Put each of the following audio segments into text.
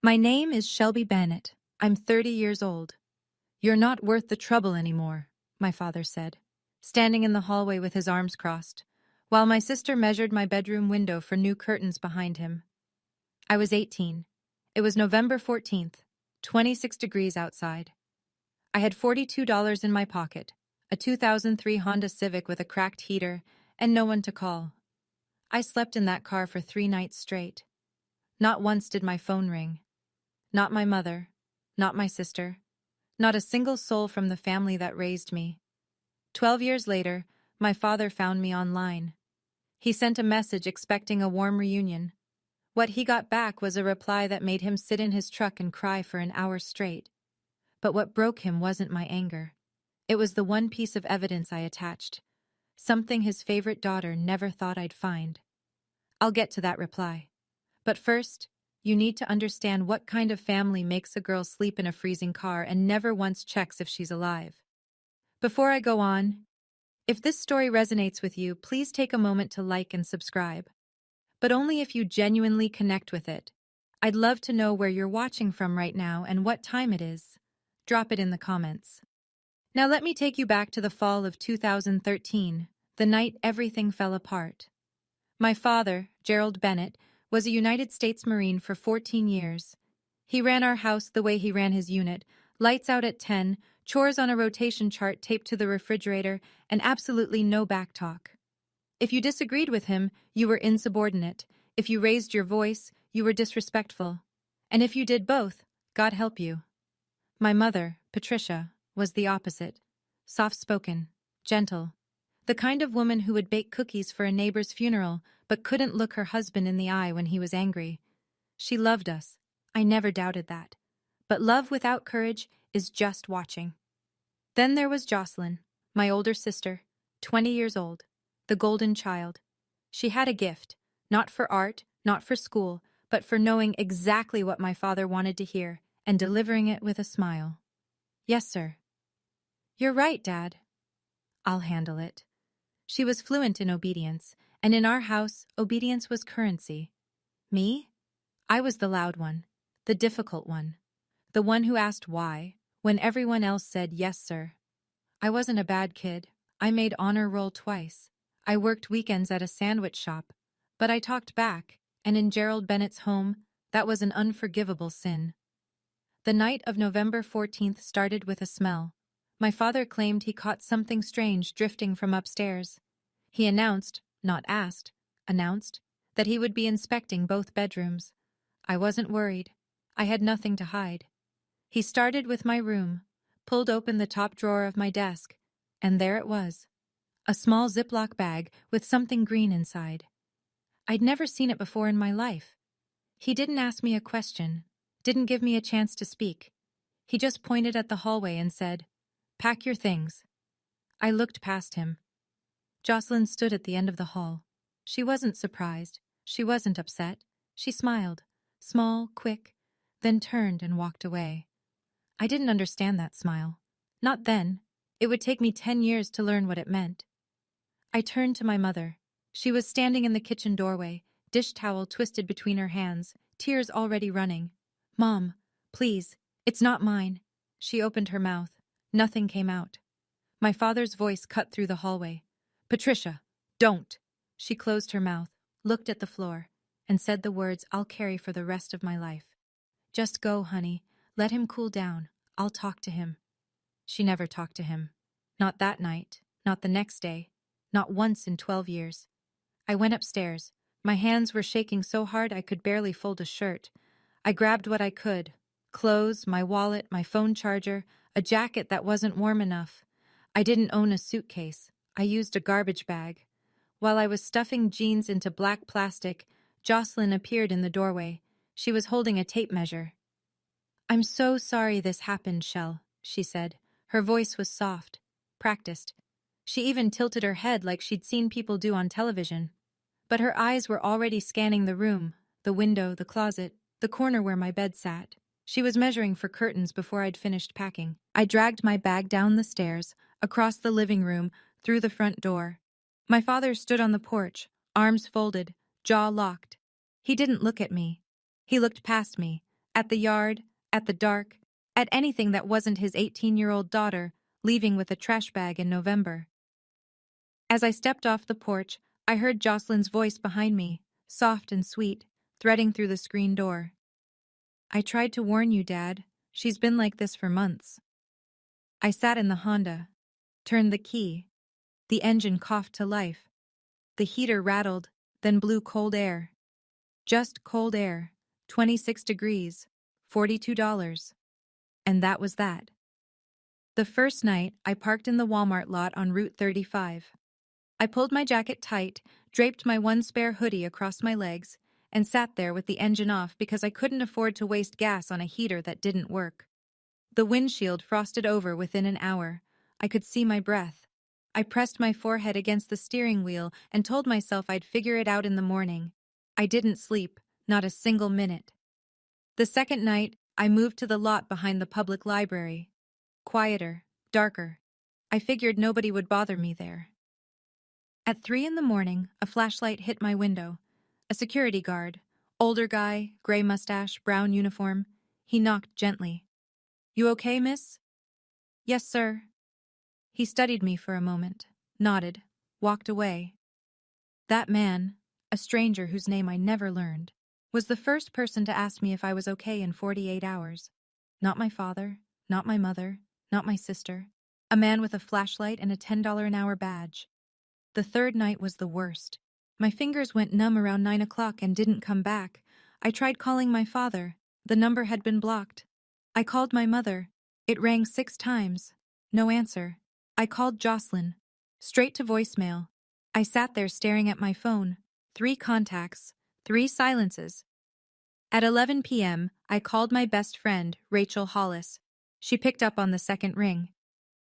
My name is Shelby Bennett. I'm 30 years old. You're not worth the trouble anymore, my father said, standing in the hallway with his arms crossed, while my sister measured my bedroom window for new curtains behind him. I was 18. It was November 14th, 26 degrees outside. I had $42 in my pocket, a 2003 Honda Civic with a cracked heater, and no one to call. I slept in that car for 3 nights straight. Not once did my phone ring. Not my mother, not my sister, not a single soul from the family that raised me. 12 years later, my father found me online. He sent a message expecting a warm reunion. What he got back was a reply that made him sit in his truck and cry for an hour straight. But what broke him wasn't my anger. It was the one piece of evidence I attached. Something his favorite daughter never thought I'd find. I'll get to that reply. But first, you need to understand what kind of family makes a girl sleep in a freezing car and never once checks if she's alive. Before I go on, if this story resonates with you, please take a moment to like and subscribe. But only if you genuinely connect with it. I'd love to know where you're watching from right now and what time it is. Drop it in the comments. Now let me take you back to the fall of 2013, the night everything fell apart. My father, Gerald Bennett, was a United States Marine for 14 years. He ran our house the way he ran his unit, lights out at 10, chores on a rotation chart taped to the refrigerator, and absolutely no backtalk. If you disagreed with him, you were insubordinate. If you raised your voice, you were disrespectful. And if you did both, God help you. My mother, Patricia, was the opposite. Soft-spoken, gentle. The kind of woman who would bake cookies for a neighbor's funeral, but couldn't look her husband in the eye when he was angry. She loved us. I never doubted that. But love without courage is just watching. Then there was Jocelyn, my older sister, 20 years old, the golden child. She had a gift, not for art, not for school, but for knowing exactly what my father wanted to hear and delivering it with a smile. Yes, sir. You're right, Dad. I'll handle it. She was fluent in obedience, and in our house, obedience was currency. Me? I was the loud one, the difficult one, the one who asked why, when everyone else said yes, sir. I wasn't a bad kid. I made honor roll twice. I worked weekends at a sandwich shop, but I talked back, and in Gerald Bennett's home, that was an unforgivable sin. The night of November 14th started with a smell. My father claimed he caught something strange drifting from upstairs. He announced, not asked, announced, that he would be inspecting both bedrooms. I wasn't worried. I had nothing to hide. He started with my room, pulled open the top drawer of my desk, and there it was. A small Ziploc bag with something green inside. I'd never seen it before in my life. He didn't ask me a question, didn't give me a chance to speak. He just pointed at the hallway and said, "Pack your things." I looked past him. Jocelyn stood at the end of the hall. She wasn't surprised. She wasn't upset. She smiled, small, quick, then turned and walked away. I didn't understand that smile. Not then. It would take me 10 years to learn what it meant. I turned to my mother. She was standing in the kitchen doorway, dish towel twisted between her hands, tears already running. "Mom, please, it's not mine." She opened her mouth. Nothing came out. My father's voice cut through the hallway. "Patricia, don't." She closed her mouth, looked at the floor, and said the words I'll carry for the rest of my life. "Just go, honey. Let him cool down. I'll talk to him." She never talked to him. Not that night, not the next day, not once in 12 years. I went upstairs. My hands were shaking so hard I could barely fold a shirt. I grabbed what I could. Clothes, my wallet, my phone charger, a jacket that wasn't warm enough. I didn't own a suitcase. I used a garbage bag. While I was stuffing jeans into black plastic, Jocelyn appeared in the doorway. She was holding a tape measure. "I'm so sorry this happened, Shell," she said. Her voice was soft, practiced. She even tilted her head like she'd seen people do on television. But her eyes were already scanning the room, the window, the closet, the corner where my bed sat. She was measuring for curtains before I'd finished packing. I dragged my bag down the stairs, across the living room, through the front door. My father stood on the porch, arms folded, jaw locked. He didn't look at me. He looked past me, At the yard, at the dark, at anything that wasn't his 18-year-old daughter leaving with a trash bag in November. As I stepped off the porch, I heard Jocelyn's voice behind me, soft and sweet, threading through the screen door. I tried to warn you, Dad. She's been like this for months. I sat in the Honda, turned the key. The engine coughed to life. The heater rattled, then blew cold air. Just cold air, 26 degrees, $42. And that was that. The first night, I parked in the Walmart lot on Route 35. I pulled my jacket tight, draped my one spare hoodie across my legs, and sat there with the engine off because I couldn't afford to waste gas on a heater that didn't work. The windshield frosted over within an hour. I could see my breath. I pressed my forehead against the steering wheel and told myself I'd figure it out in the morning. I didn't sleep, not a single minute. The second night, I moved to the lot behind the public library. Quieter, darker. I figured nobody would bother me there. At 3 a.m, a flashlight hit my window. A security guard, older guy, gray mustache, brown uniform. He knocked gently. "You okay, miss?" "Yes, sir." He studied me for a moment, nodded, walked away. That man, a stranger whose name I never learned, was the first person to ask me if I was okay in 48 hours. Not my father, not my mother, not my sister. A man with a flashlight and a $10 an hour badge. The third night was the worst. My fingers went numb around 9 o'clock and didn't come back. I tried calling my father. The number had been blocked. I called my mother. It rang 6 times. No answer. I called Jocelyn. Straight to voicemail. I sat there staring at my phone. 3 contacts. 3 silences. At 11 p.m., I called my best friend, Rachel Hollis. She picked up on the second ring.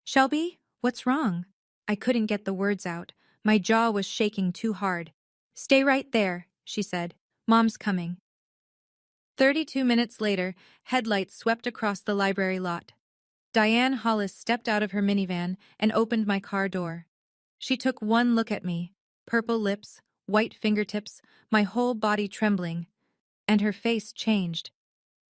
"Shelby, what's wrong?" I couldn't get the words out. My jaw was shaking too hard. "Stay right there," she said. "Mom's coming." 32 minutes later, headlights swept across the library lot. Diane Hollis stepped out of her minivan and opened my car door. She took one look at me, purple lips, white fingertips, my whole body trembling, and her face changed.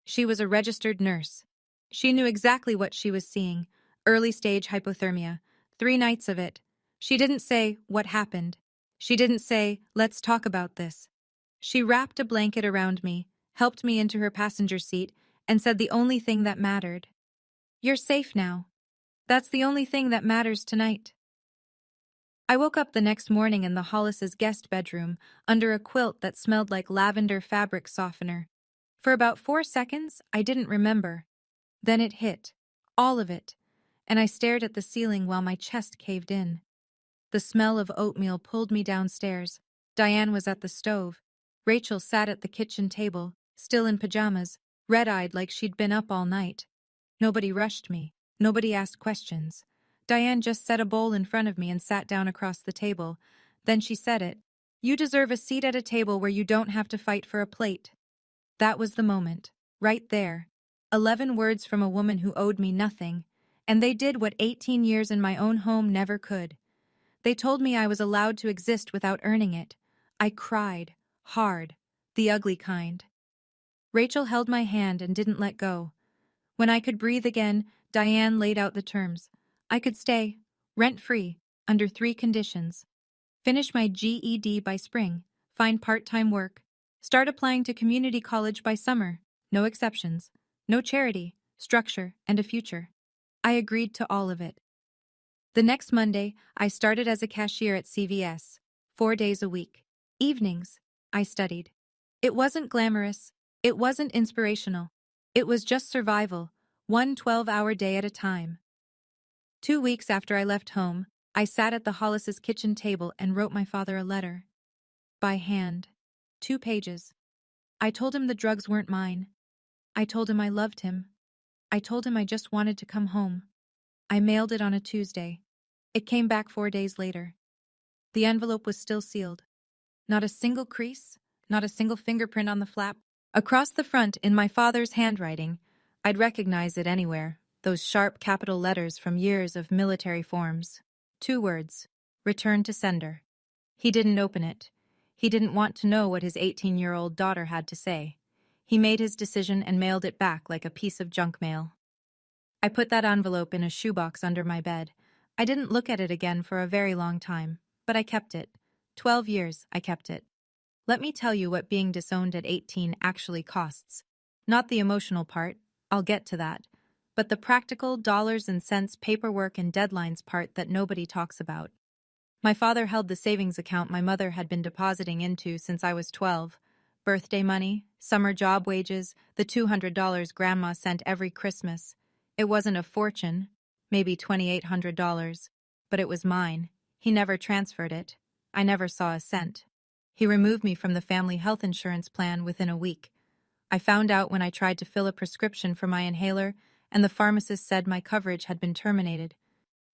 She was a registered nurse. She knew exactly what she was seeing, early-stage hypothermia, 3 nights of it. She didn't say, "What happened?" She didn't say, "Let's talk about this." She wrapped a blanket around me, helped me into her passenger seat, and said the only thing that mattered. "You're safe now. That's the only thing that matters tonight." I woke up the next morning in the Hollis's guest bedroom, under a quilt that smelled like lavender fabric softener. For about 4 seconds, I didn't remember. Then it hit. All of it. And I stared at the ceiling while my chest caved in. The smell of oatmeal pulled me downstairs. Diane was at the stove. Rachel sat at the kitchen table, still in pajamas, red-eyed like she'd been up all night. Nobody rushed me. Nobody asked questions. Diane just set a bowl in front of me and sat down across the table. Then she said it. "You deserve a seat at a table where you don't have to fight for a plate." That was the moment. Right there. 11 words from a woman who owed me nothing. And they did what 18 years in my own home never could. They told me I was allowed to exist without earning it. I cried. Hard. The ugly kind. Rachel held my hand and didn't let go. When I could breathe again, Diane laid out the terms. I could stay, rent-free, under 3 conditions. Finish my GED by spring, find part-time work, start applying to community college by summer, no exceptions, no charity, structure, and a future. I agreed to all of it. The next Monday, I started as a cashier at CVS, 4 days a week. Evenings, I studied. It wasn't glamorous. It wasn't inspirational. It was just survival, one 12-hour day at a time. 2 weeks after I left home, I sat at the Hollis's kitchen table and wrote my father a letter. By hand. 2 pages. I told him the drugs weren't mine. I told him I loved him. I told him I just wanted to come home. I mailed it on a Tuesday. It came back 4 days later. The envelope was still sealed. Not a single crease, not a single fingerprint on the flap. Across the front, in my father's handwriting, I'd recognize it anywhere, those sharp capital letters from years of military forms. 2 words, return to sender. He didn't open it. He didn't want to know what his 18-year-old daughter had to say. He made his decision and mailed it back like a piece of junk mail. I put that envelope in a shoebox under my bed. I didn't look at it again for a very long time, but I kept it. 12 years, I kept it. Let me tell you what being disowned at 18 actually costs. Not the emotional part, I'll get to that, but the practical dollars and cents paperwork and deadlines part that nobody talks about. My father held the savings account my mother had been depositing into since I was 12. Birthday money, summer job wages, the $200 Grandma sent every Christmas. It wasn't a fortune, maybe $2,800, but it was mine. He never transferred it. I never saw a cent. He removed me from the family health insurance plan within a week. I found out when I tried to fill a prescription for my inhaler, and the pharmacist said my coverage had been terminated.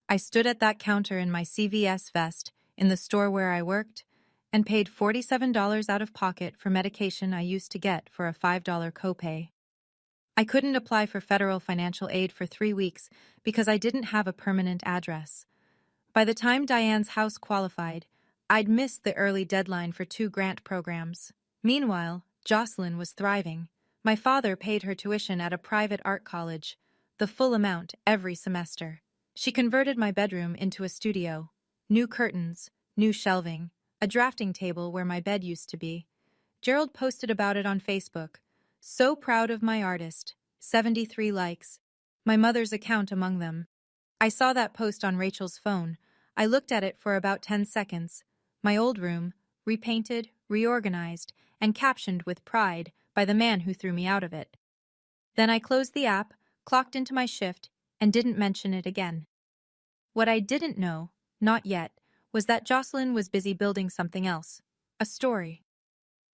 I stood at that counter in my CVS vest in the store where I worked and paid $47 out of pocket for medication I used to get for a $5 copay. I couldn't apply for federal financial aid for 3 weeks because I didn't have a permanent address. By the time Diane's house qualified, I'd missed the early deadline for 2 grant programs. Meanwhile, Jocelyn was thriving. My father paid her tuition at a private art college, the full amount every semester. She converted my bedroom into a studio. New curtains, new shelving, a drafting table where my bed used to be. Gerald posted about it on Facebook. So proud of my artist. 73 likes. My mother's account among them. I saw that post on Rachel's phone. I looked at it for about 10 seconds. My old room, repainted, reorganized, and captioned with pride by the man who threw me out of it. Then I closed the app, clocked into my shift, and didn't mention it again. What I didn't know, not yet, was that Jocelyn was busy building something else. A story.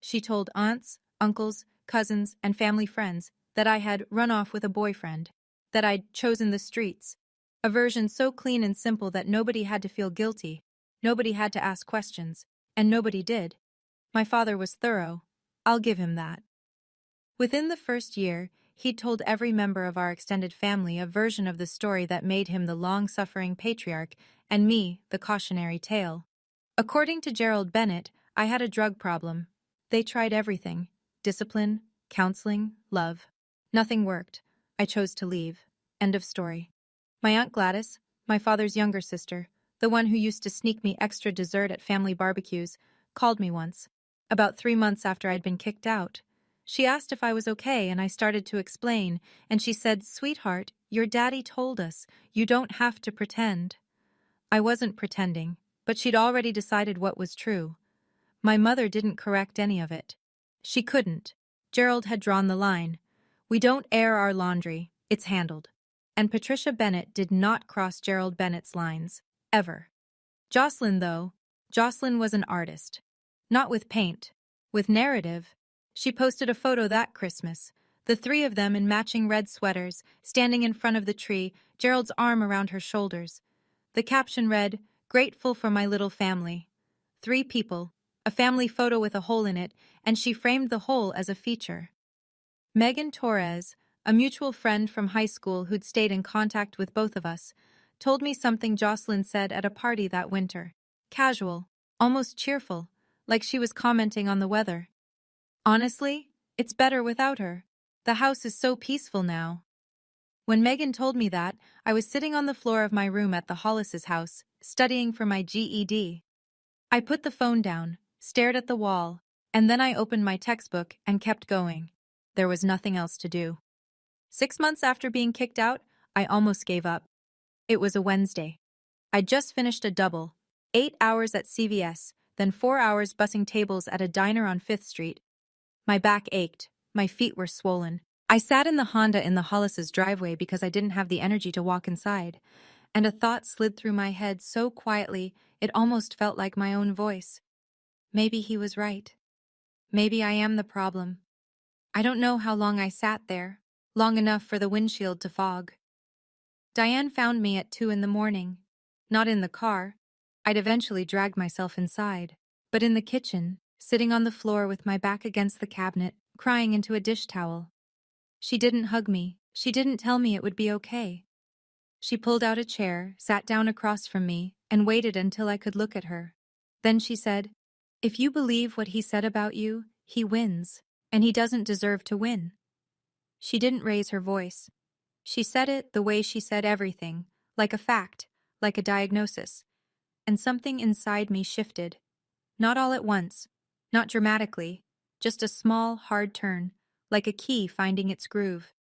She told aunts, uncles, cousins, and family friends that I had run off with a boyfriend, that I'd chosen the streets, a version so clean and simple that nobody had to feel guilty, nobody had to ask questions, and nobody did. My father was thorough. I'll give him that. Within the first year, he'd told every member of our extended family a version of the story that made him the long-suffering patriarch and me the cautionary tale. According to Gerald Bennett, I had a drug problem. They tried everything. Discipline, counseling, love. Nothing worked. I chose to leave. End of story. My Aunt Gladys, my father's younger sister, the one who used to sneak me extra dessert at family barbecues, called me once, about 3 months after I'd been kicked out. She asked if I was okay, and I started to explain, and she said, "Sweetheart, your daddy told us. You don't have to pretend." I wasn't pretending, but she'd already decided what was true. My mother didn't correct any of it. She couldn't. Gerald had drawn the line. We don't air our laundry. It's handled. And Patricia Bennett did not cross Gerald Bennett's lines. Ever. Jocelyn, though. Jocelyn was an artist. Not with paint. With narrative. She posted a photo that Christmas. The 3 of them in matching red sweaters, standing in front of the tree, Gerald's arm around her shoulders. The caption read, "Grateful for my little family." 3 people. A family photo with a hole in it, and she framed the hole as a feature. Megan Torres, a mutual friend from high school who'd stayed in contact with both of us, told me something Jocelyn said at a party that winter. Casual, almost cheerful, like she was commenting on the weather. Honestly, it's better without her. The house is so peaceful now. When Megan told me that, I was sitting on the floor of my room at the Hollis's house, studying for my GED. I put the phone down, stared at the wall, and then I opened my textbook and kept going. There was nothing else to do. 6 months after being kicked out, I almost gave up. It was a Wednesday. I'd just finished a double, 8 hours at CVS, then 4 hours bussing tables at a diner on 5th Street. My back ached, my feet were swollen. I sat in the Honda in the Hollis's driveway because I didn't have the energy to walk inside, and a thought slid through my head so quietly it almost felt like my own voice. Maybe he was right. Maybe I am the problem. I don't know how long I sat there, long enough for the windshield to fog. Diane found me at 2 in the morning. Not in the car. I'd eventually dragged myself inside, but in the kitchen, sitting on the floor with my back against the cabinet, crying into a dish towel. She didn't hug me. She didn't tell me it would be okay. She pulled out a chair, sat down across from me, and waited until I could look at her. Then she said, "If you believe what he said about you, he wins, and he doesn't deserve to win." She didn't raise her voice. She said it the way she said everything, like a fact, like a diagnosis. And something inside me shifted. Not all at once, not dramatically, just a small, hard turn, like a key finding its groove.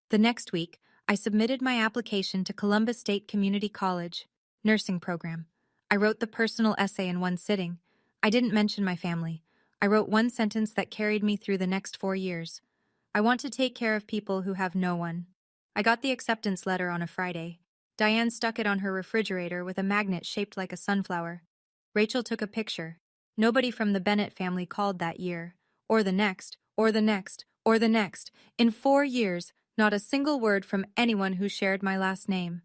The next week, I submitted my application to Columbus State Community College, nursing program. I wrote the personal essay in one sitting. I didn't mention my family. I wrote one sentence that carried me through the next 4 years. I want to take care of people who have no one. I got the acceptance letter on a Friday. Diane stuck it on her refrigerator with a magnet shaped like a sunflower. Rachel took a picture. Nobody from the Bennett family called that year, or the next, or the next, or the next. In 4 years, not a single word from anyone who shared my last name.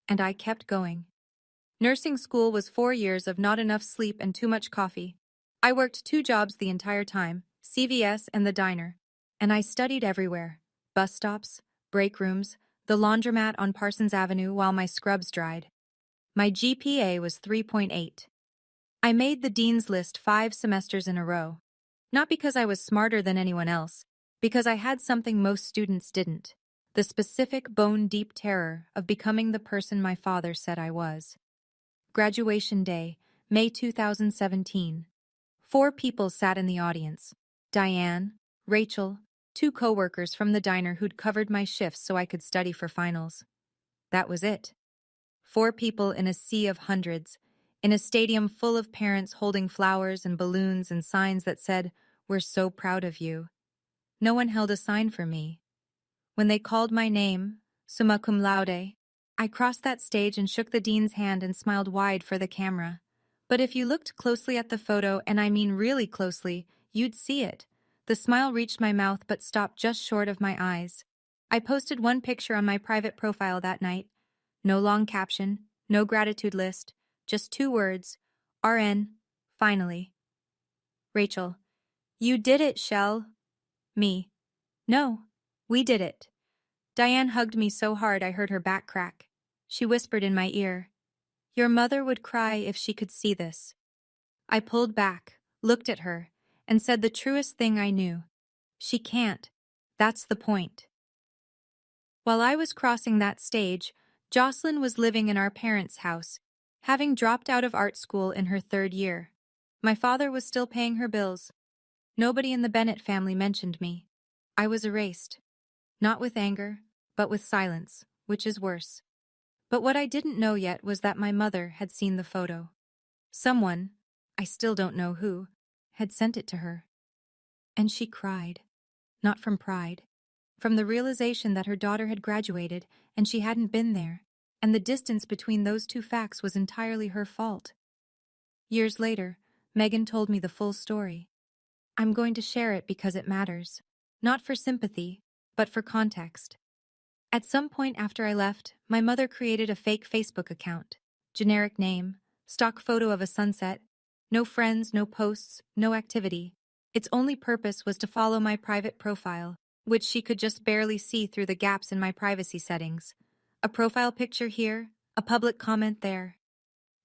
And I kept going. Nursing school was 4 years of not enough sleep and too much coffee. I worked 2 jobs the entire time, CVS and the diner. And I studied everywhere. Bus stops, break rooms, the laundromat on Parsons Avenue while my scrubs dried. My GPA was 3.8. I made the dean's list 5 semesters in a row. Not because I was smarter than anyone else, because I had something most students didn't. The specific bone-deep terror of becoming the person my father said I was. Graduation day, May 2017. 4 people sat in the audience. Diane, Rachel, 2 coworkers from the diner who'd covered my shifts so I could study for finals. That was it. 4 people in a sea of hundreds, in a stadium full of parents holding flowers and balloons and signs that said, "We're so proud of you." No one held a sign for me. When they called my name, summa cum laude, I crossed that stage and shook the dean's hand and smiled wide for the camera. But if you looked closely at the photo, and I mean really closely, you'd see it. The smile reached my mouth but stopped just short of my eyes. I posted one picture on my private profile that night. No long caption, no gratitude list, just 2 words, RN, finally. Rachel: "You did it, Shell." Me: "No, we did it." Diane hugged me so hard I heard her back crack. She whispered in my ear, "Your mother would cry if she could see this." I pulled back, looked at her, and said the truest thing I knew. She can't. That's the point. While I was crossing that stage, Jocelyn was living in our parents' house, having dropped out of art school in her 3rd year. My father was still paying her bills. Nobody in the Bennett family mentioned me. I was erased. Not with anger, but with silence, which is worse. But what I didn't know yet was that my mother had seen the photo. Someone, I still don't know who, had sent it to her. And she cried. Not from pride. From the realization that her daughter had graduated and she hadn't been there, and the distance between those 2 facts was entirely her fault. Years later, Megan told me the full story. I'm going to share it because it matters. Not for sympathy, but for context. At some point after I left, my mother created a fake Facebook account. Generic name, stock photo of a sunset, no friends, no posts, no activity. Its only purpose was to follow my private profile, which she could just barely see through the gaps in my privacy settings. A profile picture here, a public comment there.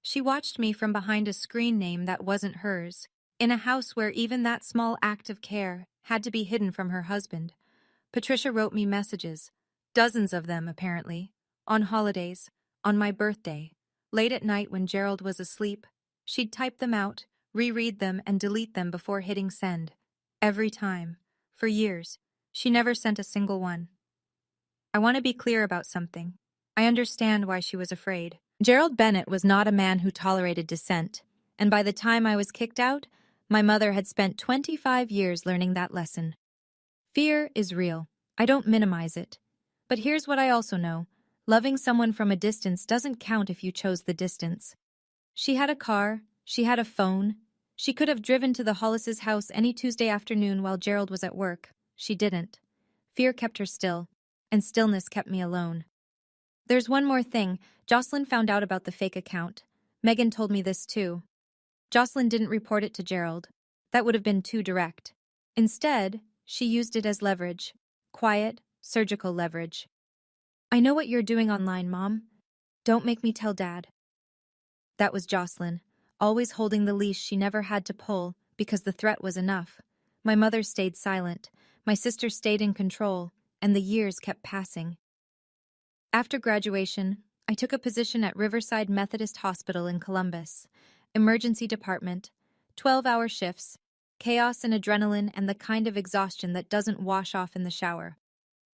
She watched me from behind a screen name that wasn't hers, in a house where even that small act of care had to be hidden from her husband. Patricia wrote me messages, dozens of them apparently, on holidays, on my birthday, late at night when Gerald was asleep. She'd type them out, reread them, and delete them before hitting send. Every time. For years. She never sent a single one. I want to be clear about something. I understand why she was afraid. Gerald Bennett was not a man who tolerated dissent, and by the time I was kicked out, my mother had spent 25 years learning that lesson. Fear is real. I don't minimize it. But here's what I also know. Loving someone from a distance doesn't count if you chose the distance. She had a car. She had a phone. She could have driven to the Hollis's house any Tuesday afternoon while Gerald was at work. She didn't. Fear kept her still, and stillness kept me alone. There's one more thing. Jocelyn found out about the fake account. Megan told me this too. Jocelyn didn't report it to Gerald. That would have been too direct. Instead, she used it as leverage. Quiet, surgical leverage. "I know what you're doing online, Mom. Don't make me tell Dad." That was Jocelyn, always holding the leash she never had to pull because the threat was enough. My mother stayed silent, my sister stayed in control, and the years kept passing. After graduation, I took a position at Riverside Methodist Hospital in Columbus. Emergency department, 12-hour shifts, chaos and adrenaline, and the kind of exhaustion that doesn't wash off in the shower.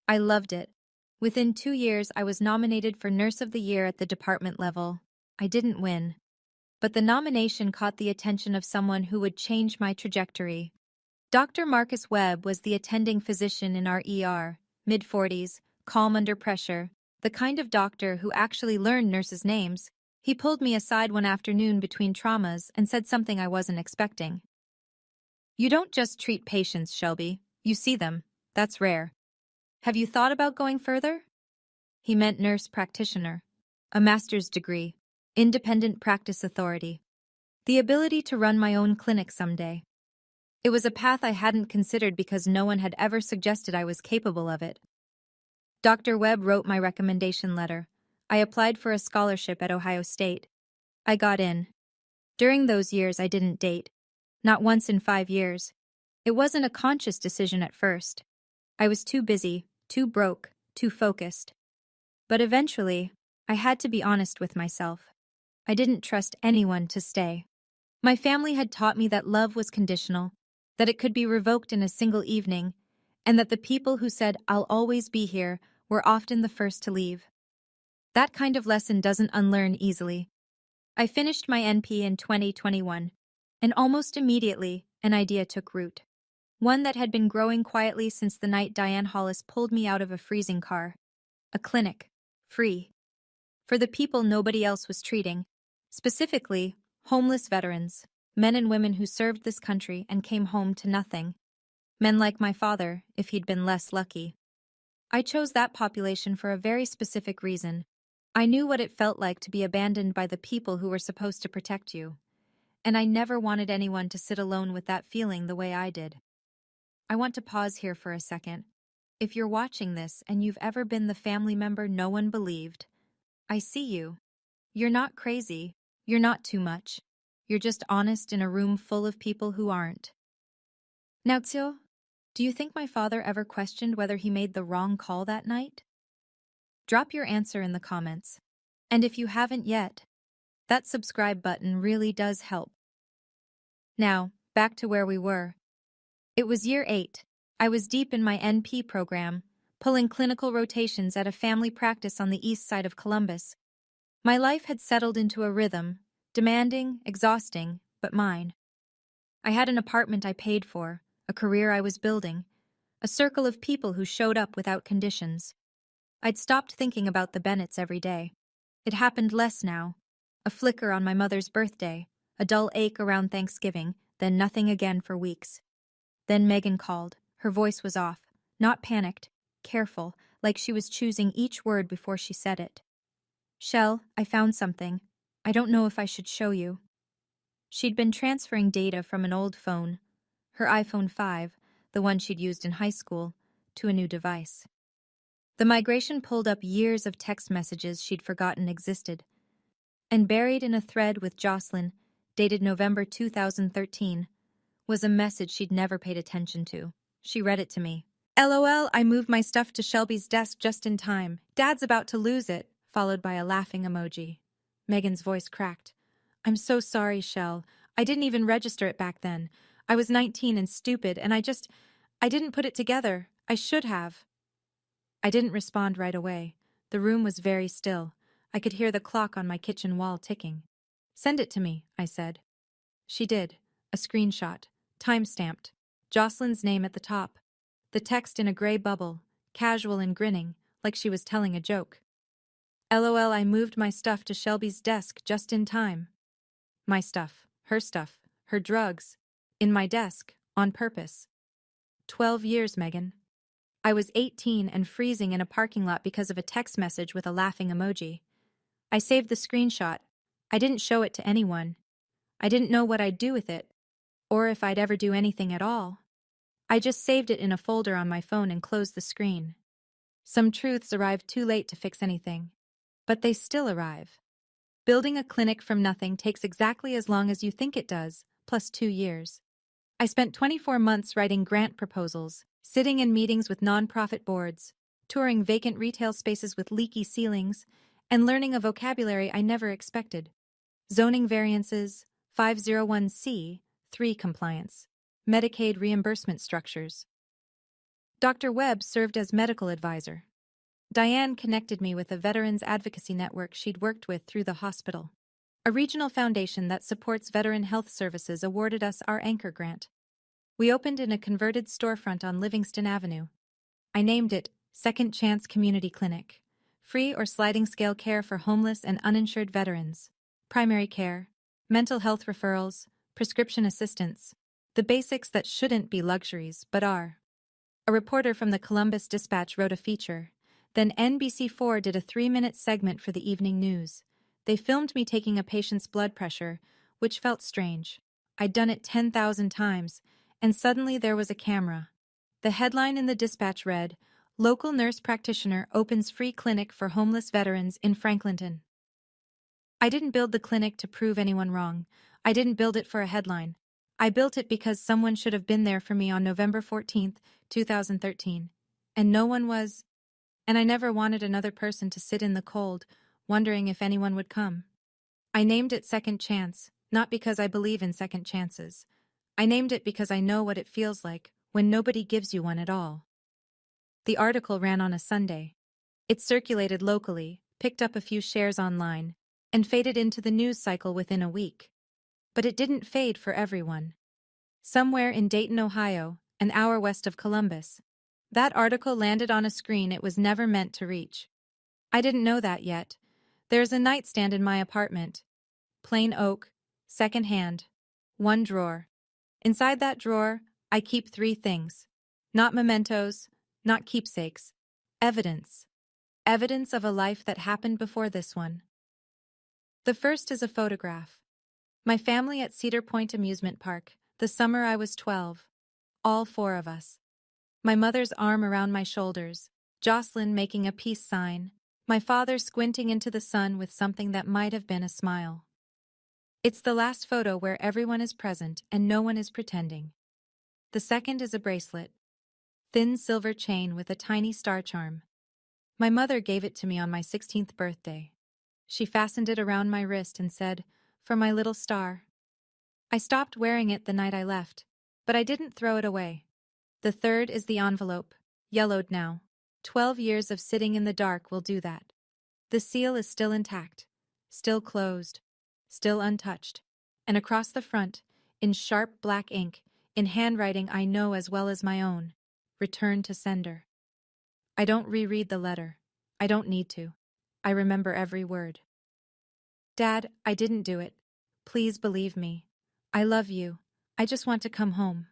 I loved it. Within 2 years, I was nominated for Nurse of the Year at the department level. I didn't win, but the nomination caught the attention of someone who would change my trajectory. Dr. Marcus Webb was the attending physician in our ER, mid-40s, calm under pressure, the kind of doctor who actually learned nurses' names. He pulled me aside one afternoon between traumas and said something I wasn't expecting. "You don't just treat patients, Shelby. You see them. That's rare. Have you thought about going further?" He meant nurse practitioner, a master's degree, independent practice authority, the ability to run my own clinic someday. It was a path I hadn't considered because no one had ever suggested I was capable of it. Dr. Webb wrote my recommendation letter. I applied for a scholarship at Ohio State. I got in. During those years, I didn't date. Not once in 5 years. It wasn't a conscious decision at first. I was too busy, too broke, too focused. But eventually, I had to be honest with myself. I didn't trust anyone to stay. My family had taught me that love was conditional, that it could be revoked in a single evening, and that the people who said, "I'll always be here," were often the first to leave. That kind of lesson doesn't unlearn easily. I finished my NP in 2021, and almost immediately, an idea took root. One that had been growing quietly since the night Diane Hollis pulled me out of a freezing car. A clinic. Free. For the people nobody else was treating. Specifically, homeless veterans, men and women who served this country and came home to nothing. Men like my father, if he'd been less lucky. I chose that population for a very specific reason. I knew what it felt like to be abandoned by the people who were supposed to protect you. And I never wanted anyone to sit alone with that feeling the way I did. I want to pause here for a second. If you're watching this and you've ever been the family member no one believed, I see you. You're not crazy. You're not too much. You're just honest in a room full of people who aren't. Now, Tsio, do you think my father ever questioned whether he made the wrong call that night? Drop your answer in the comments. And if you haven't yet, that subscribe button really does help. Now, back to where we were. It was year 8. I was deep in my NP program, pulling clinical rotations at a family practice on the east side of Columbus. My life had settled into a rhythm, demanding, exhausting, but mine. I had an apartment I paid for, a career I was building, a circle of people who showed up without conditions. I'd stopped thinking about the Bennetts every day. It happened less now. A flicker on my mother's birthday, a dull ache around Thanksgiving, then nothing again for weeks. Then Megan called. Her voice was off, not panicked, careful, like she was choosing each word before she said it. "Shell, I found something. I don't know if I should show you." She'd been transferring data from an old phone, her iPhone 5, the one she'd used in high school, to a new device. The migration pulled up years of text messages she'd forgotten existed. And buried in a thread with Jocelyn, dated November 2013, was a message she'd never paid attention to. She read it to me. "LOL, I moved my stuff to Shelby's desk just in time. Dad's about to lose it," followed by a laughing emoji. Megan's voice cracked. "I'm so sorry, Shell. I didn't even register it back then. I was 19 and stupid, and I didn't put it together. I should have." I didn't respond right away. The room was very still. I could hear the clock on my kitchen wall ticking. "Send it to me," I said. She did. A screenshot. Time-stamped. Jocelyn's name at the top. The text in a gray bubble, casual and grinning, like she was telling a joke. "LOL, I moved my stuff to Shelby's desk just in time." My stuff, her drugs, in my desk, on purpose. 12 years, Megan. I was 18 and freezing in a parking lot because of a text message with a laughing emoji. I saved the screenshot. I didn't show it to anyone. I didn't know what I'd do with it, or if I'd ever do anything at all. I just saved it in a folder on my phone and closed the screen. Some truths arrive too late to fix anything, but they still arrive. Building a clinic from nothing takes exactly as long as you think it does, plus 2 years. I spent 24 months writing grant proposals, sitting in meetings with nonprofit boards, touring vacant retail spaces with leaky ceilings, and learning a vocabulary I never expected. Zoning variances, 501c, 3 compliance, Medicaid reimbursement structures. Dr. Webb served as medical advisor. Diane connected me with a veterans advocacy network she'd worked with through the hospital. A regional foundation that supports veteran health services awarded us our anchor grant. We opened in a converted storefront on Livingston Avenue. I named it Second Chance Community Clinic. Free or sliding scale care for homeless and uninsured veterans. Primary care, mental health referrals, prescription assistance. The basics that shouldn't be luxuries, but are. A reporter from the Columbus Dispatch wrote a feature. Then NBC4 did a 3-minute segment for the evening news. They filmed me taking a patient's blood pressure, which felt strange. I'd done it 10,000 times, and suddenly there was a camera. The headline in the Dispatch read, "Local nurse practitioner opens free clinic for homeless veterans in Franklinton." I didn't build the clinic to prove anyone wrong. I didn't build it for a headline. I built it because someone should have been there for me on November 14th, 2013. And no one was. And I never wanted another person to sit in the cold, wondering if anyone would come. I named it Second Chance, not because I believe in second chances. I named it because I know what it feels like when nobody gives you one at all. The article ran on a Sunday. It circulated locally, picked up a few shares online, and faded into the news cycle within a week. But it didn't fade for everyone. Somewhere in Dayton, Ohio, an hour west of Columbus, that article landed on a screen it was never meant to reach. I didn't know that yet. There's a nightstand in my apartment. Plain oak, second-hand, 1 drawer. Inside that drawer, I keep 3 things. Not mementos, not keepsakes. Evidence. Evidence of a life that happened before this one. The first is a photograph. My family at Cedar Point Amusement Park, the summer I was 12. All 4 of us. My mother's arm around my shoulders, Jocelyn making a peace sign, my father squinting into the sun with something that might have been a smile. It's the last photo where everyone is present and no one is pretending. The second is a bracelet. Thin silver chain with a tiny star charm. My mother gave it to me on my 16th birthday. She fastened it around my wrist and said, "For my little star." I stopped wearing it the night I left, but I didn't throw it away. The third is the envelope, yellowed now. 12 years of sitting in the dark will do that. The seal is still intact, still closed, still untouched, and across the front, in sharp black ink, in handwriting I know as well as my own, "Return to sender." I don't reread the letter. I don't need to. I remember every word. "Dad, I didn't do it. Please believe me. I love you. I just want to come home."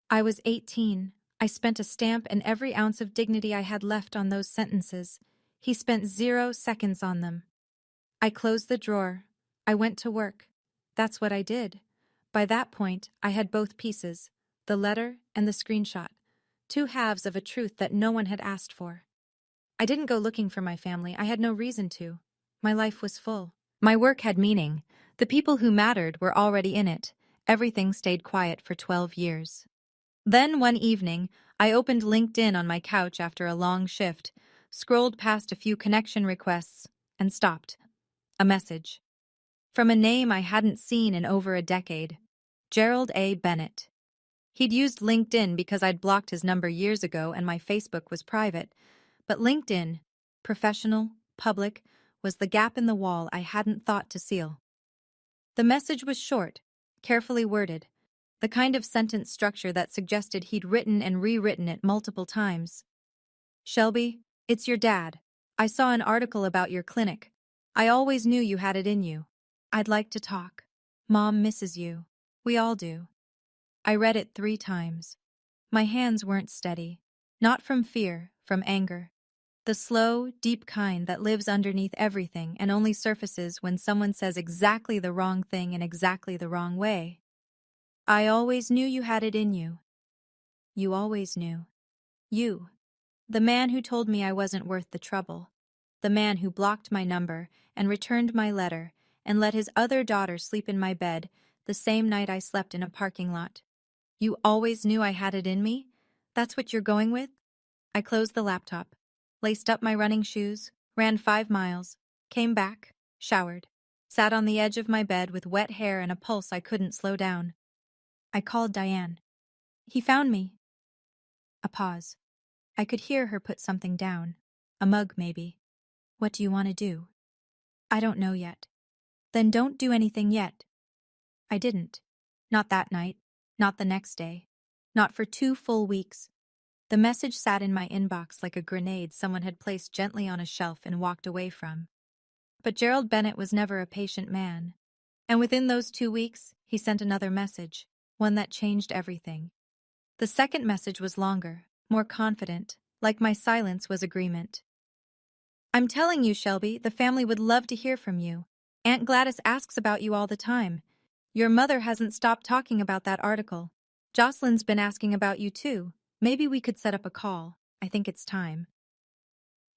I was 18. I spent a stamp and every ounce of dignity I had left on those sentences. He spent 0 seconds on them. I closed the drawer. I went to work. That's what I did. By that point, I had both pieces, the letter and the screenshot, 2 halves of a truth that no one had asked for. I didn't go looking for my family. I had no reason to. My life was full. My work had meaning. The people who mattered were already in it. Everything stayed quiet for 12 years. Then one evening, I opened LinkedIn on my couch after a long shift, scrolled past a few connection requests, and stopped. A message. From a name I hadn't seen in over a decade. Gerald A. Bennett. He'd used LinkedIn because I'd blocked his number years ago and my Facebook was private. But LinkedIn, professional, public, was the gap in the wall I hadn't thought to seal. The message was short, carefully worded, the kind of sentence structure that suggested he'd written and rewritten it multiple times. "Shelby, it's your dad. I saw an article about your clinic. I always knew you had it in you. I'd like to talk. Mom misses you. We all do." I read it 3 times. My hands weren't steady. Not from fear, from anger. The slow, deep kind that lives underneath everything and only surfaces when someone says exactly the wrong thing in exactly the wrong way. "I always knew you had it in you." You always knew. You. The man who told me I wasn't worth the trouble. The man who blocked my number and returned my letter and let his other daughter sleep in my bed the same night I slept in a parking lot. You always knew I had it in me? That's what you're going with? I closed the laptop, laced up my running shoes, ran 5 miles, came back, showered, sat on the edge of my bed with wet hair and a pulse I couldn't slow down. I called Diane. He found me. A pause. I could hear her put something down. A mug, maybe. What do you want to do? I don't know yet. Then don't do anything yet. I didn't. Not that night. Not the next day. Not for 2 full weeks. The message sat in my inbox like a grenade someone had placed gently on a shelf and walked away from. But Gerald Bennett was never a patient man. And within those 2 weeks, he sent another message, one that changed everything. The second message was longer, more confident, like my silence was agreement. I'm telling you, Shelby, the family would love to hear from you. Aunt Gladys asks about you all the time. Your mother hasn't stopped talking about that article. Jocelyn's been asking about you too. Maybe we could set up a call. I think it's time.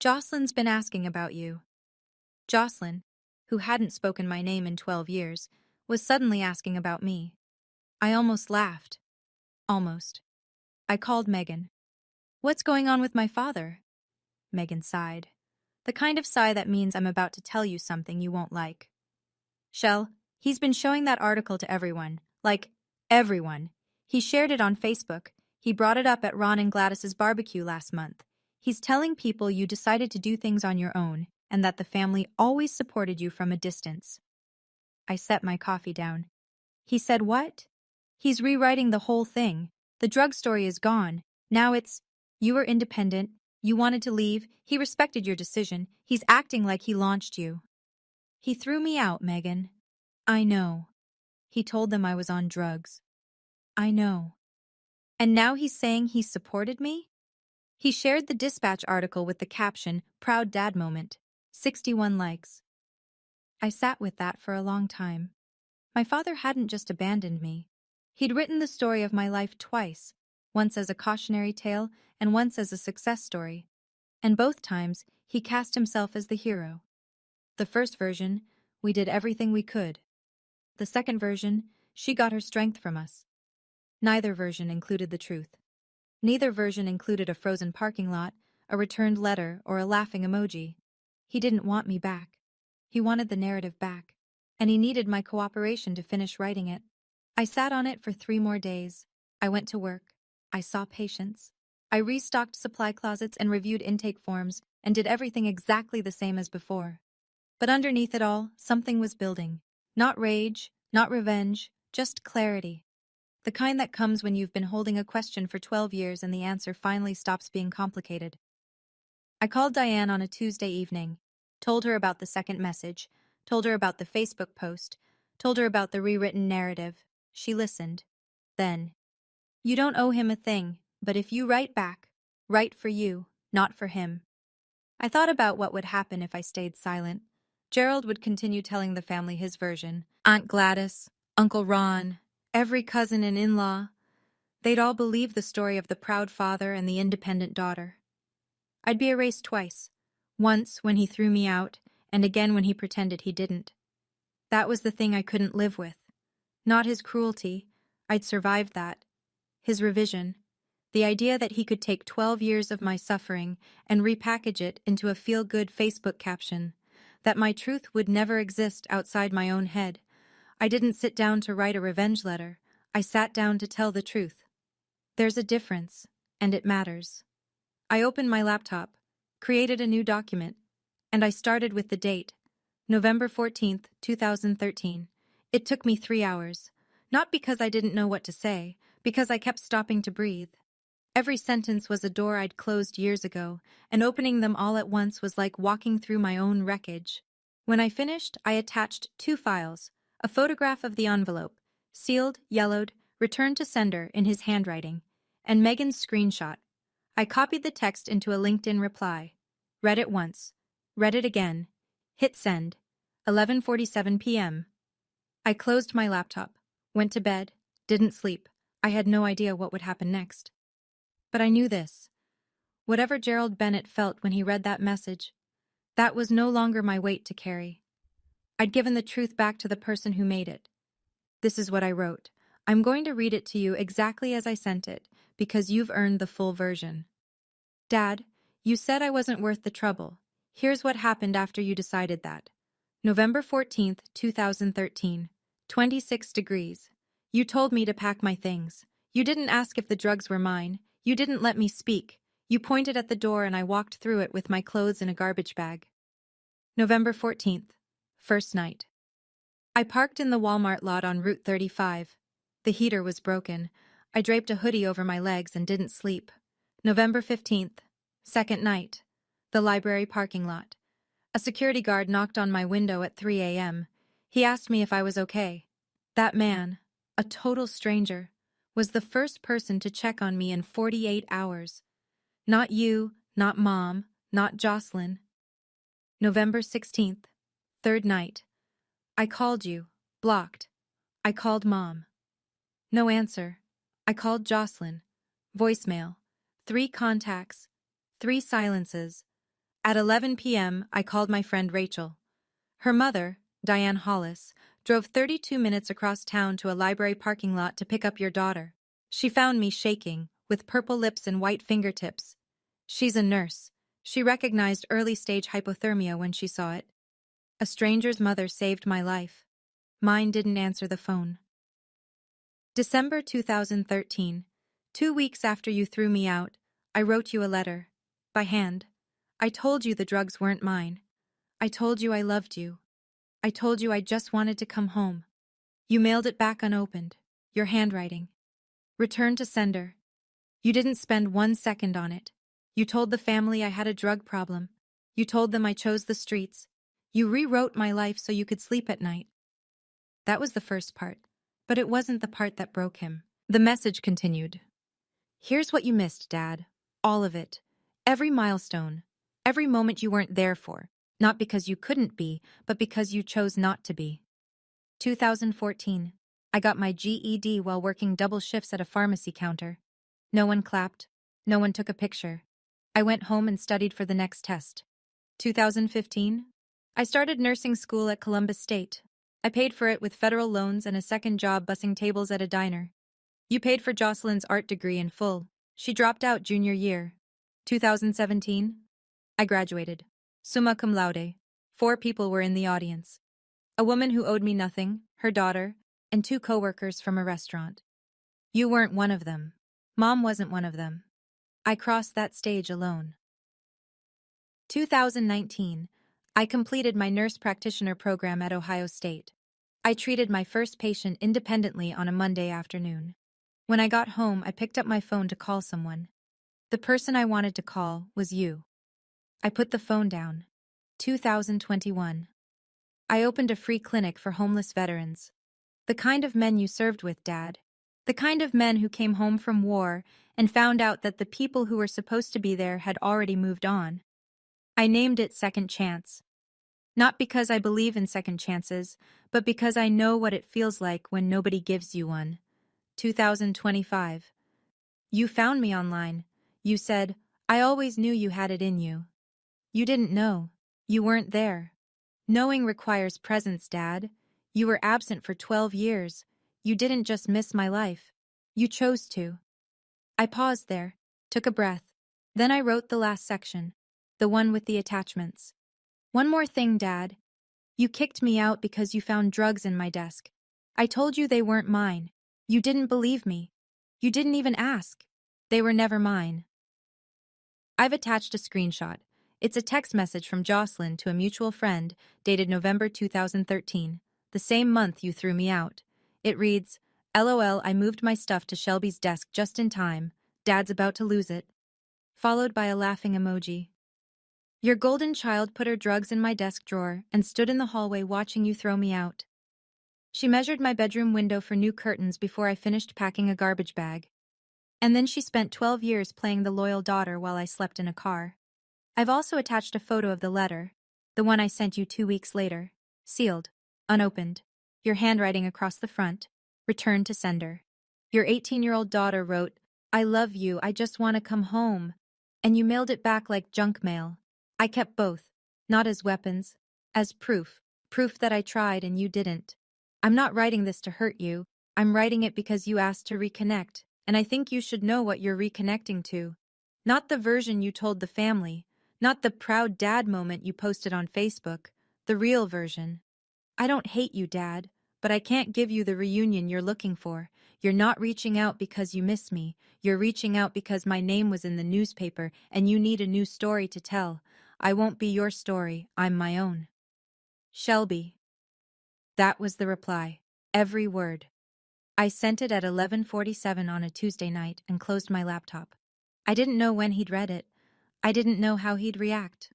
Jocelyn's been asking about you. Jocelyn, who hadn't spoken my name in 12 years, was suddenly asking about me. I almost laughed. Almost. I called Megan. What's going on with my father? Megan sighed. The kind of sigh that means I'm about to tell you something you won't like. Shell, he's been showing that article to everyone. Like, everyone. He shared it on Facebook. He brought it up at Ron and Gladys's barbecue last month. He's telling people you decided to do things on your own, and that the family always supported you from a distance. I set my coffee down. He said what? He's rewriting the whole thing. The drug story is gone. Now it's, you were independent, you wanted to leave, he respected your decision, he's acting like he launched you. He threw me out, Megan. I know. He told them I was on drugs. I know. And now he's saying he supported me? He shared the Dispatch article with the caption, Proud Dad Moment. 61 likes. I sat with that for a long time. My father hadn't just abandoned me. He'd written the story of my life twice, once as a cautionary tale and once as a success story. And both times, he cast himself as the hero. The first version, we did everything we could. The second version, she got her strength from us. Neither version included the truth. Neither version included a frozen parking lot, a returned letter, or a laughing emoji. He didn't want me back. He wanted the narrative back, and he needed my cooperation to finish writing it. I sat on it for 3 more days. I went to work. I saw patients. I restocked supply closets and reviewed intake forms and did everything exactly the same as before. But underneath it all, something was building. Not rage, not revenge, just clarity. The kind that comes when you've been holding a question for 12 years and the answer finally stops being complicated. I called Diane on a Tuesday evening, told her about the second message, told her about the Facebook post, told her about the rewritten narrative. She listened. Then, you don't owe him a thing, but if you write back, write for you, not for him. I thought about what would happen if I stayed silent. Gerald would continue telling the family his version. Aunt Gladys, Uncle Ron, every cousin and in-law. They'd all believe the story of the proud father and the independent daughter. I'd be erased twice. Once when he threw me out, and again when he pretended he didn't. That was the thing I couldn't live with. Not his cruelty. I'd survived that. His revision. The idea that he could take 12 years of my suffering and repackage it into a feel-good Facebook caption. That my truth would never exist outside my own head. I didn't sit down to write a revenge letter. I sat down to tell the truth. There's a difference, and it matters. I opened my laptop, created a new document, and I started with the date, November 14th, 2013. It took me 3 hours. Not because I didn't know what to say, because I kept stopping to breathe. Every sentence was a door I'd closed years ago, and opening them all at once was like walking through my own wreckage. When I finished, I attached 2 files, a photograph of the envelope, sealed, yellowed, returned to sender in his handwriting, and Megan's screenshot. I copied the text into a LinkedIn reply. Read it once. Read it again. Hit send. 11:47 p.m. I closed my laptop, went to bed, didn't sleep. I had no idea what would happen next. But I knew this. Whatever Gerald Bennett felt when he read that message, that was no longer my weight to carry. I'd given the truth back to the person who made it. This is what I wrote. I'm going to read it to you exactly as I sent it, because you've earned the full version. Dad, you said I wasn't worth the trouble. Here's what happened after you decided that. November 14th, 2013. 26 degrees. You told me to pack my things. You didn't ask if the drugs were mine. You didn't let me speak. You pointed at the door and I walked through it with my clothes in a garbage bag. November 14th. First night. I parked in the Walmart lot on Route 35. The heater was broken. I draped a hoodie over my legs and didn't sleep. November 15th. Second night. The library parking lot. A security guard knocked on my window at 3 a.m. He asked me if I was okay. That man, a total stranger, was the first person to check on me in 48 hours. Not you, not Mom, not Jocelyn. November 16th. Third night. I called you. Blocked. I called Mom. No answer. I called Jocelyn. Voicemail. 3 contacts. 3 silences. At 11 p.m., I called my friend Rachel. Her mother, Diane Hollis, drove 32 minutes across town to a library parking lot to pick up your daughter. She found me shaking, with purple lips and white fingertips. She's a nurse. She recognized early-stage hypothermia when she saw it. A stranger's mother saved my life. Mine didn't answer the phone. December 2013. 2 weeks after you threw me out, I wrote you a letter. By hand. I told you the drugs weren't mine. I told you I loved you. I told you I just wanted to come home. You mailed it back unopened. Your handwriting. Return to sender. You didn't spend 1 second on it. You told the family I had a drug problem. You told them I chose the streets. You rewrote my life so you could sleep at night. That was the first part, but it wasn't the part that broke him. The message continued. Here's what you missed, Dad. All of it. Every milestone. Every moment you weren't there for. Not because you couldn't be, but because you chose not to be. 2014. I got my GED while working double shifts at a pharmacy counter. No one clapped. No one took a picture. I went home and studied for the next test. 2015. I started nursing school at Columbus State. I paid for it with federal loans and a second job bussing tables at a diner. You paid for Jocelyn's art degree in full. She dropped out junior year. 2017. I graduated. Summa cum laude. 4 people were in the audience. A woman who owed me nothing, her daughter, and 2 coworkers from a restaurant. You weren't one of them. Mom wasn't one of them. I crossed that stage alone. 2019. I completed my nurse practitioner program at Ohio State. I treated my first patient independently on a Monday afternoon. When I got home, I picked up my phone to call someone. The person I wanted to call was you. I put the phone down. 2021. I opened a free clinic for homeless veterans. The kind of men you served with, Dad. The kind of men who came home from war and found out that the people who were supposed to be there had already moved on. I named it Second Chance. Not because I believe in second chances, but because I know what it feels like when nobody gives you one. 2025. You found me online. You said, I always knew you had it in you. You didn't know. You weren't there. Knowing requires presence, Dad. You were absent for 12 years. You didn't just miss my life. You chose to. I paused there, took a breath. Then I wrote the last section, the one with the attachments. One more thing, Dad. You kicked me out because you found drugs in my desk. I told you they weren't mine. You didn't believe me. You didn't even ask. They were never mine. I've attached a screenshot. It's a text message from Jocelyn to a mutual friend, dated November 2013, the same month you threw me out. It reads, LOL, I moved my stuff to Shelby's desk just in time. Dad's about to lose it. Followed by a laughing emoji. Your golden child put her drugs in my desk drawer and stood in the hallway watching you throw me out. She measured my bedroom window for new curtains before I finished packing a garbage bag. And then she spent 12 years playing the loyal daughter while I slept in a car. I've also attached a photo of the letter, the one I sent you 2 weeks later, sealed, unopened, your handwriting across the front, returned to sender. Your 18-year-old daughter wrote, I love you, I just want to come home. And you mailed it back like junk mail. I kept both, not as weapons, as proof that I tried and you didn't. I'm not writing this to hurt you. I'm writing it because you asked to reconnect, and I think you should know what you're reconnecting to. Not the version you told the family, not the proud dad moment you posted on Facebook, the real version. I don't hate you, Dad, but I can't give you the reunion you're looking for. You're not reaching out because you miss me. You're reaching out because my name was in the newspaper and you need a new story to tell. I won't be your story, I'm my own. Shelby. That was the reply. Every word. I sent it at 11:47 on a Tuesday night and closed my laptop. I didn't know when he'd read it. I didn't know how he'd react.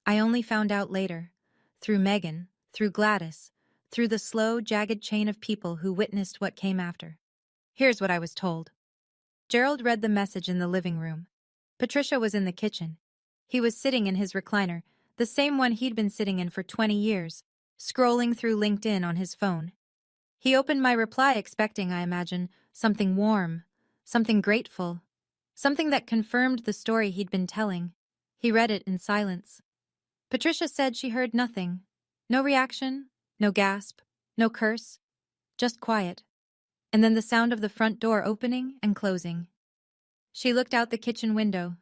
I only found out later. Through Megan, through Gladys, through the slow, jagged chain of people who witnessed what came after. Here's what I was told. Gerald read the message in the living room. Patricia was in the kitchen. He was sitting in his recliner, the same one he'd been sitting in for 20 years, scrolling through LinkedIn on his phone. He opened my reply expecting, I imagine, something warm, something grateful, something that confirmed the story he'd been telling. He read it in silence. Patricia said she heard nothing. No reaction, no gasp, no curse, just quiet. And then the sound of the front door opening and closing. She looked out the kitchen window.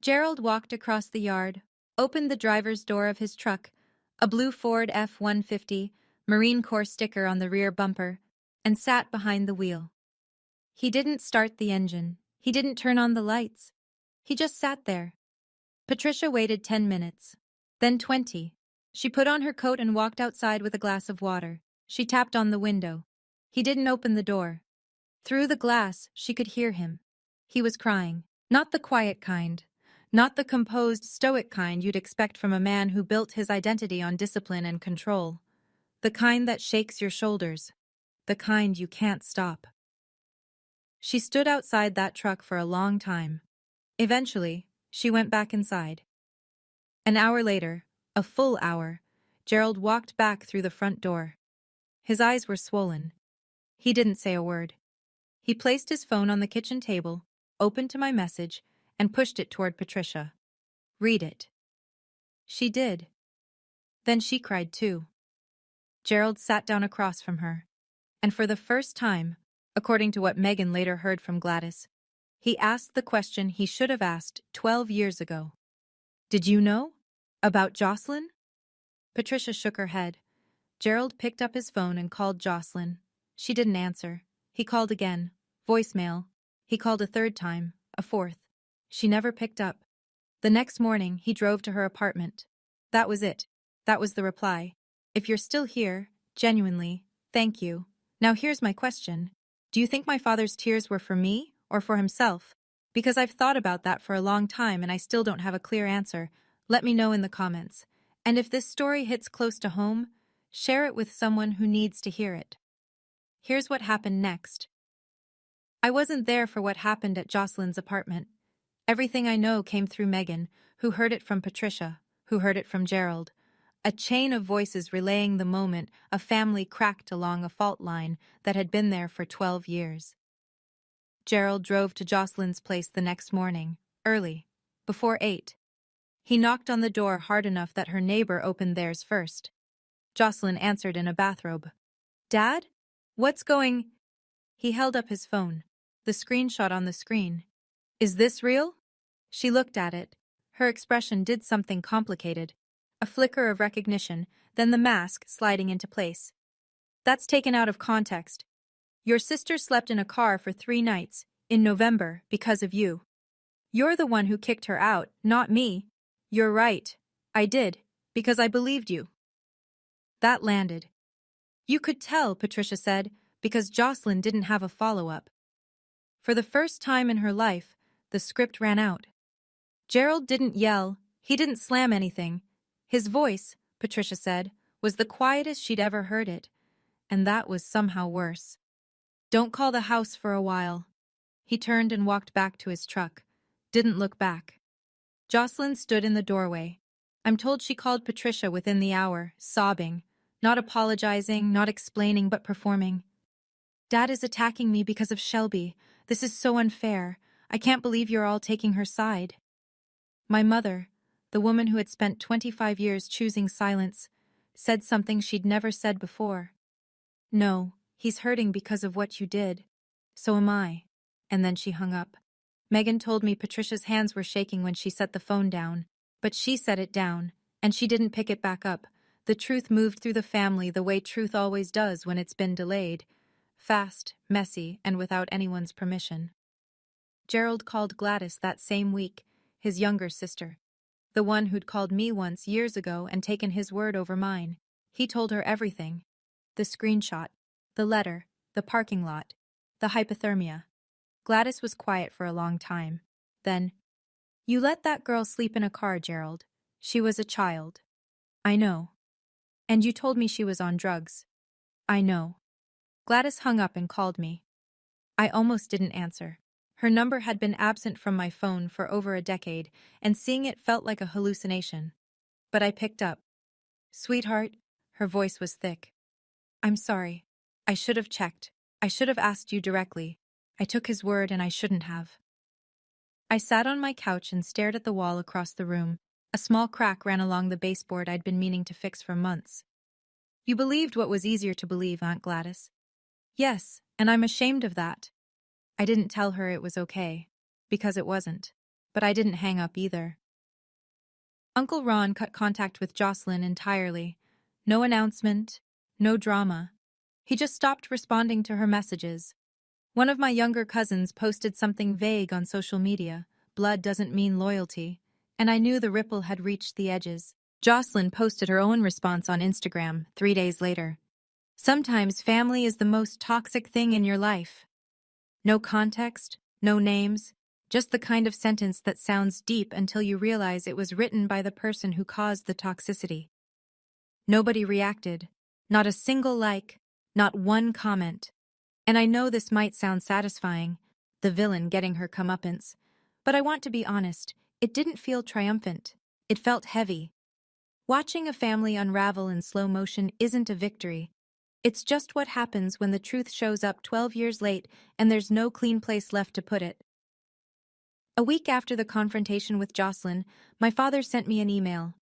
Gerald walked across the yard, opened the driver's door of his truck, a blue Ford F-150, Marine Corps sticker on the rear bumper, and sat behind the wheel. He didn't start the engine. He didn't turn on the lights. He just sat there. Patricia waited 10 minutes, then 20. She put on her coat and walked outside with a glass of water. She tapped on the window. He didn't open the door. Through the glass, she could hear him. He was crying. Not the quiet kind. Not the composed, stoic kind you'd expect from a man who built his identity on discipline and control. The kind that shakes your shoulders. The kind you can't stop. She stood outside that truck for a long time. Eventually, she went back inside. An hour later, a full hour, Gerald walked back through the front door. His eyes were swollen. He didn't say a word. He placed his phone on the kitchen table, opened to my message, and pushed it toward Patricia. Read it. She did. Then she cried too. Gerald sat down across from her, and for the first time, according to what Megan later heard from Gladys, he asked the question he should have asked 12 years ago. Did you know? About Jocelyn? Patricia shook her head. Gerald picked up his phone and called Jocelyn. She didn't answer. He called again. Voicemail. He called a third time, a fourth. She never picked up. The next morning, he drove to her apartment. That was it. That was the reply. If you're still here, genuinely, thank you. Now here's my question. Do you think my father's tears were for me or for himself? Because I've thought about that for a long time and I still don't have a clear answer. Let me know in the comments. And if this story hits close to home, share it with someone who needs to hear it. Here's what happened next. I wasn't there for what happened at Jocelyn's apartment. Everything I know came through Megan, who heard it from Patricia, who heard it from Gerald. A chain of voices relaying the moment a family cracked along a fault line that had been there for 12 years. Gerald drove to Jocelyn's place the next morning, early, before 8. He knocked on the door hard enough that her neighbor opened theirs first. Jocelyn answered in a bathrobe. Dad? What's going? He held up his phone, the screenshot on the screen. Is this real? She looked at it. Her expression did something complicated. A flicker of recognition, then the mask sliding into place. That's taken out of context. Your sister slept in a car for 3 nights, in November, because of you. You're the one who kicked her out, not me. You're right. I did, because I believed you. That landed. You could tell, Patricia said, because Jocelyn didn't have a follow-up. For the first time in her life, the script ran out. Gerald didn't yell, he didn't slam anything. His voice, Patricia said, was the quietest she'd ever heard it, and that was somehow worse. Don't call the house for a while. He turned and walked back to his truck. Didn't look back. Jocelyn stood in the doorway. I'm told she called Patricia within the hour, sobbing, not apologizing, not explaining, but performing. Dad is attacking me because of Shelby. This is so unfair. I can't believe you're all taking her side. My mother, the woman who had spent 25 years choosing silence, said something she'd never said before. No, He's hurting because of what you did. So am I. And then she hung up. Megan told me Patricia's hands were shaking when she set the phone down, but she set it down, and she didn't pick it back up. The truth moved through the family the way truth always does when it's been delayed. Fast, messy, and without anyone's permission. Gerald called Gladys that same week, his younger sister. The one who'd called me once years ago and taken his word over mine. He told her everything. The screenshot, the letter, the parking lot, the hypothermia. Gladys was quiet for a long time. Then, "You let that girl sleep in a car, Gerald. She was a child." "I know." "And you told me she was on drugs." "I know." Gladys hung up and called me. I almost didn't answer. Her number had been absent from my phone for over a decade, and seeing it felt like a hallucination. But I picked up. "Sweetheart," her voice was thick. "I'm sorry. I should have checked. I should have asked you directly. I took his word and I shouldn't have." I sat on my couch and stared at the wall across the room. A small crack ran along the baseboard I'd been meaning to fix for months. "You believed what was easier to believe, Aunt Gladys." "Yes, and I'm ashamed of that." I didn't tell her it was okay, because it wasn't. But I didn't hang up either. Uncle Ron cut contact with Jocelyn entirely. No announcement, no drama. He just stopped responding to her messages. One of my younger cousins posted something vague on social media. Blood doesn't mean loyalty. And I knew the ripple had reached the edges. Jocelyn posted her own response on Instagram 3 days later. "Sometimes family is the most toxic thing in your life." No context, no names, just the kind of sentence that sounds deep until you realize it was written by the person who caused the toxicity. Nobody reacted, not a single like, not one comment. And I know this might sound satisfying, the villain getting her comeuppance, but I want to be honest, it didn't feel triumphant. It felt heavy. Watching a family unravel in slow motion isn't a victory. It's just what happens when the truth shows up 12 years late and there's no clean place left to put it. A week after the confrontation with Jocelyn, my father sent me an email.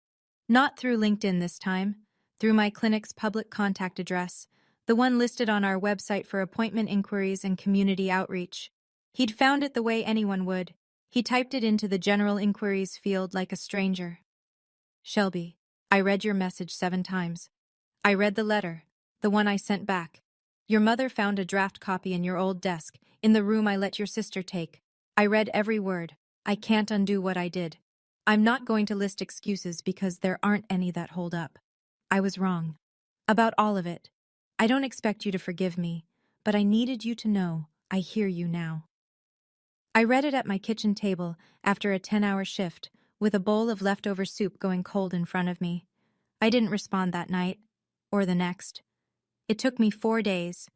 Not through LinkedIn this time, through my clinic's public contact address, the one listed on our website for appointment inquiries and community outreach. He'd found it the way anyone would. He typed it into the general inquiries field like a stranger. "Shelby, I read your message 7 times. I read the letter. The one I sent back. Your mother found a draft copy in your old desk, in the room I let your sister take. I read every word. I can't undo what I did. I'm not going to list excuses because there aren't any that hold up. I was wrong. About all of it. I don't expect you to forgive me, but I needed you to know I hear you now." I read it at my kitchen table after a 10-hour shift, with a bowl of leftover soup going cold in front of me. I didn't respond that night, or the next. It took me 4 days,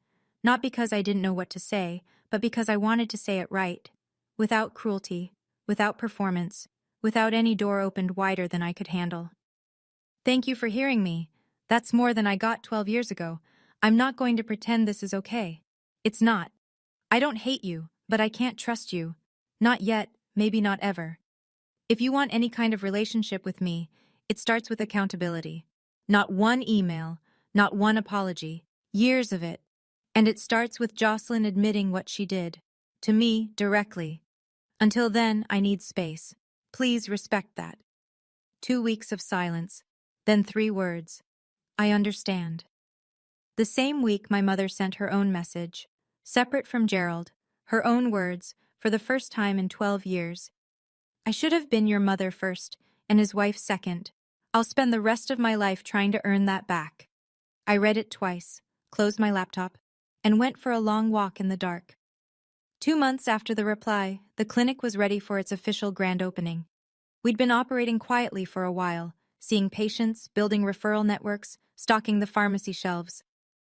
not because I didn't know what to say, but because I wanted to say it right, without cruelty, without performance, without any door opened wider than I could handle. "Thank you for hearing me. That's more than I got 12 years ago. I'm not going to pretend this is okay. It's not. I don't hate you, but I can't trust you. Not yet, maybe not ever. If you want any kind of relationship with me, it starts with accountability. Not one email, not one apology, years of it. And it starts with Jocelyn admitting what she did. To me, directly. Until then, I need space. Please respect that." 2 weeks of silence, then 3 words. "I understand." The same week, my mother sent her own message. Separate from Gerald, her own words, for the first time in 12 years. "I should have been your mother first, and his wife second. I'll spend the rest of my life trying to earn that back." I read it twice, closed my laptop, and went for a long walk in the dark. 2 months after the reply, the clinic was ready for its official grand opening. We'd been operating quietly for a while, seeing patients, building referral networks, stocking the pharmacy shelves.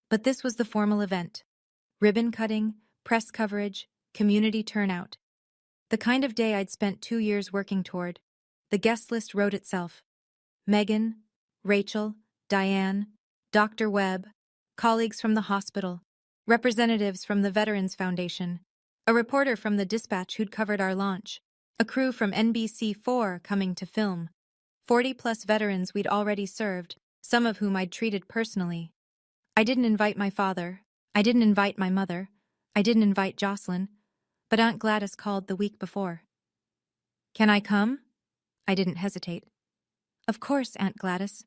But this was the formal event. Ribbon cutting, press coverage, community turnout. The kind of day I'd spent 2 years working toward. The guest list wrote itself. Megan, Rachel, Diane, Dr. Webb, colleagues from the hospital, representatives from the Veterans Foundation, a reporter from the Dispatch who'd covered our launch, a crew from NBC4 coming to film, 40-plus veterans we'd already served, some of whom I'd treated personally. I didn't invite my father. I didn't invite my mother. I didn't invite Jocelyn. But Aunt Gladys called the week before. Can I come? I didn't hesitate. Of course, Aunt Gladys.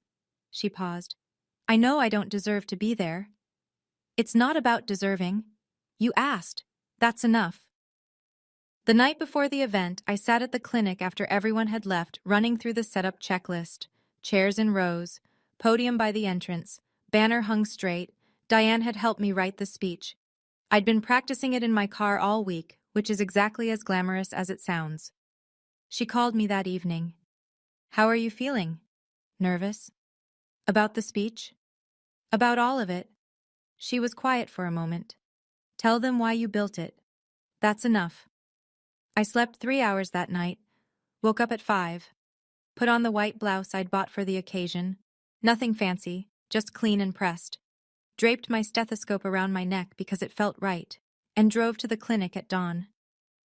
She paused. I know I don't deserve to be there. It's not about deserving. You asked. That's enough. The night before the event, I sat at the clinic after everyone had left, running through the setup checklist. Chairs in rows, podium by the entrance, banner hung straight. Diane had helped me write the speech. I'd been practicing it in my car all week, which is exactly as glamorous as it sounds. She called me that evening. How are you feeling? Nervous? About the speech? About all of it. She was quiet for a moment. Tell them why you built it. That's enough. I slept 3 hours that night, woke up at 5, put on the white blouse I'd bought for the occasion, nothing fancy, just clean and pressed, draped my stethoscope around my neck because it felt right, and drove to the clinic at dawn.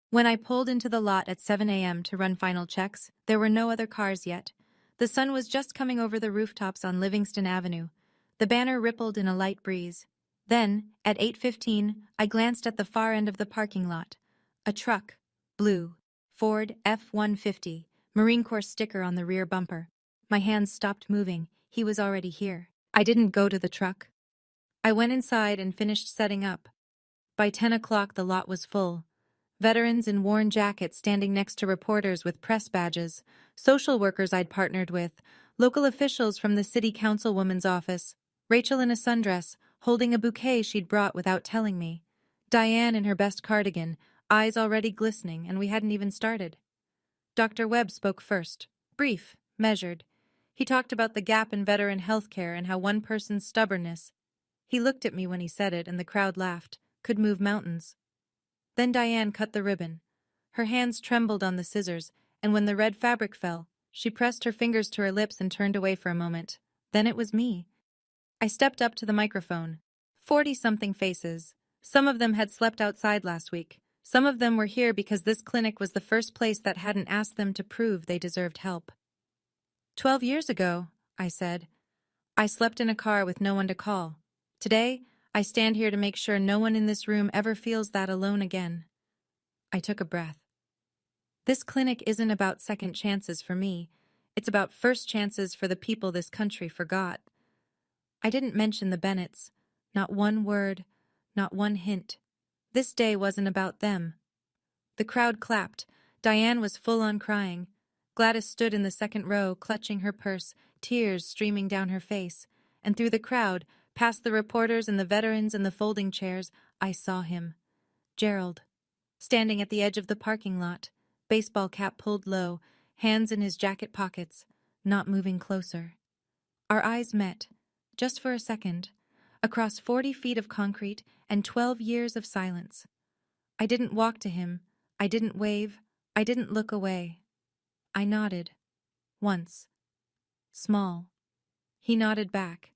When I pulled into the lot at 7 a.m. to run final checks, there were no other cars yet. The sun was just coming over the rooftops on Livingston Avenue. The banner rippled in a light breeze. Then, at 8:15, I glanced at the far end of the parking lot. A truck, blue, Ford F-150, Marine Corps sticker on the rear bumper. My hands stopped moving. He was already here. I didn't go to the truck. I went inside and finished setting up. By 10 o'clock, the lot was full. Veterans in worn jackets standing next to reporters with press badges, social workers I'd partnered with, local officials from the city councilwoman's office, Rachel in a sundress, holding a bouquet she'd brought without telling me, Diane in her best cardigan, eyes already glistening, and we hadn't even started. Dr. Webb spoke first, brief, measured. He talked about the gap in veteran health care and how one person's stubbornness, he looked at me when he said it and the crowd laughed, could move mountains. Then Diane cut the ribbon. Her hands trembled on the scissors, and when the red fabric fell, she pressed her fingers to her lips and turned away for a moment. Then it was me. I stepped up to the microphone. 40-something faces. Some of them had slept outside last week. Some of them were here because this clinic was the first place that hadn't asked them to prove they deserved help. 12 years ago, I said, I slept in a car with no one to call. Today, I stand here to make sure no one in this room ever feels that alone again. I took a breath. This clinic isn't about second chances for me. It's about first chances for the people this country forgot. I didn't mention the Bennetts. Not one word, not one hint. This day wasn't about them. The crowd clapped. Diane was full on crying. Gladys stood in the second row, clutching her purse, tears streaming down her face. And through the crowd, past the reporters and the veterans and the folding chairs, I saw him. Gerald. Standing at the edge of the parking lot, baseball cap pulled low, hands in his jacket pockets, not moving closer. Our eyes met, just for a second, across 40 feet of concrete and 12 years of silence. I didn't walk to him. I didn't wave. I didn't look away. I nodded. Once. Small. He nodded back.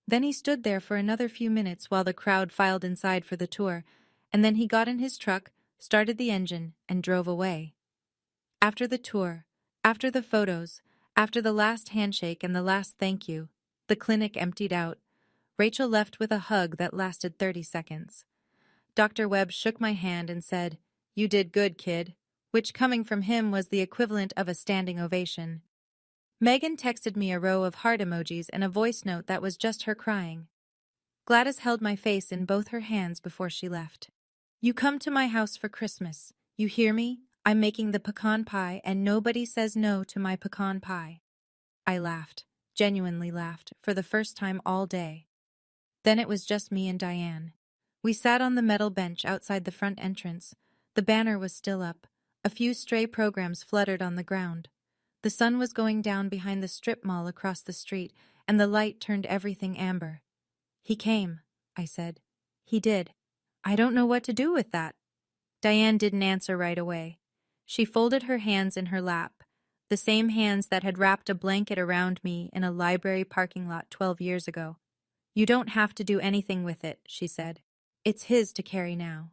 Then he stood there for another few minutes while the crowd filed inside for the tour, and then he got in his truck, started the engine, and drove away. After the tour, after the photos, after the last handshake and the last thank you, the clinic emptied out. Rachel left with a hug that lasted 30 seconds. Dr. Webb shook my hand and said, "You did good, kid," which coming from him was the equivalent of a standing ovation. Megan texted me a row of heart emojis and a voice note that was just her crying. Gladys held my face in both her hands before she left. "You come to my house for Christmas. You hear me? I'm making the pecan pie and nobody says no to my pecan pie." I laughed, genuinely laughed, for the first time all day. Then it was just me and Diane. We sat on the metal bench outside the front entrance. The banner was still up. A few stray programs fluttered on the ground. The sun was going down behind the strip mall across the street, and the light turned everything amber. "He came," I said. "He did. I don't know what to do with that." Diane didn't answer right away. She folded her hands in her lap, the same hands that had wrapped a blanket around me in a library parking lot 12 years ago. "You don't have to do anything with it," she said. "It's his to carry now."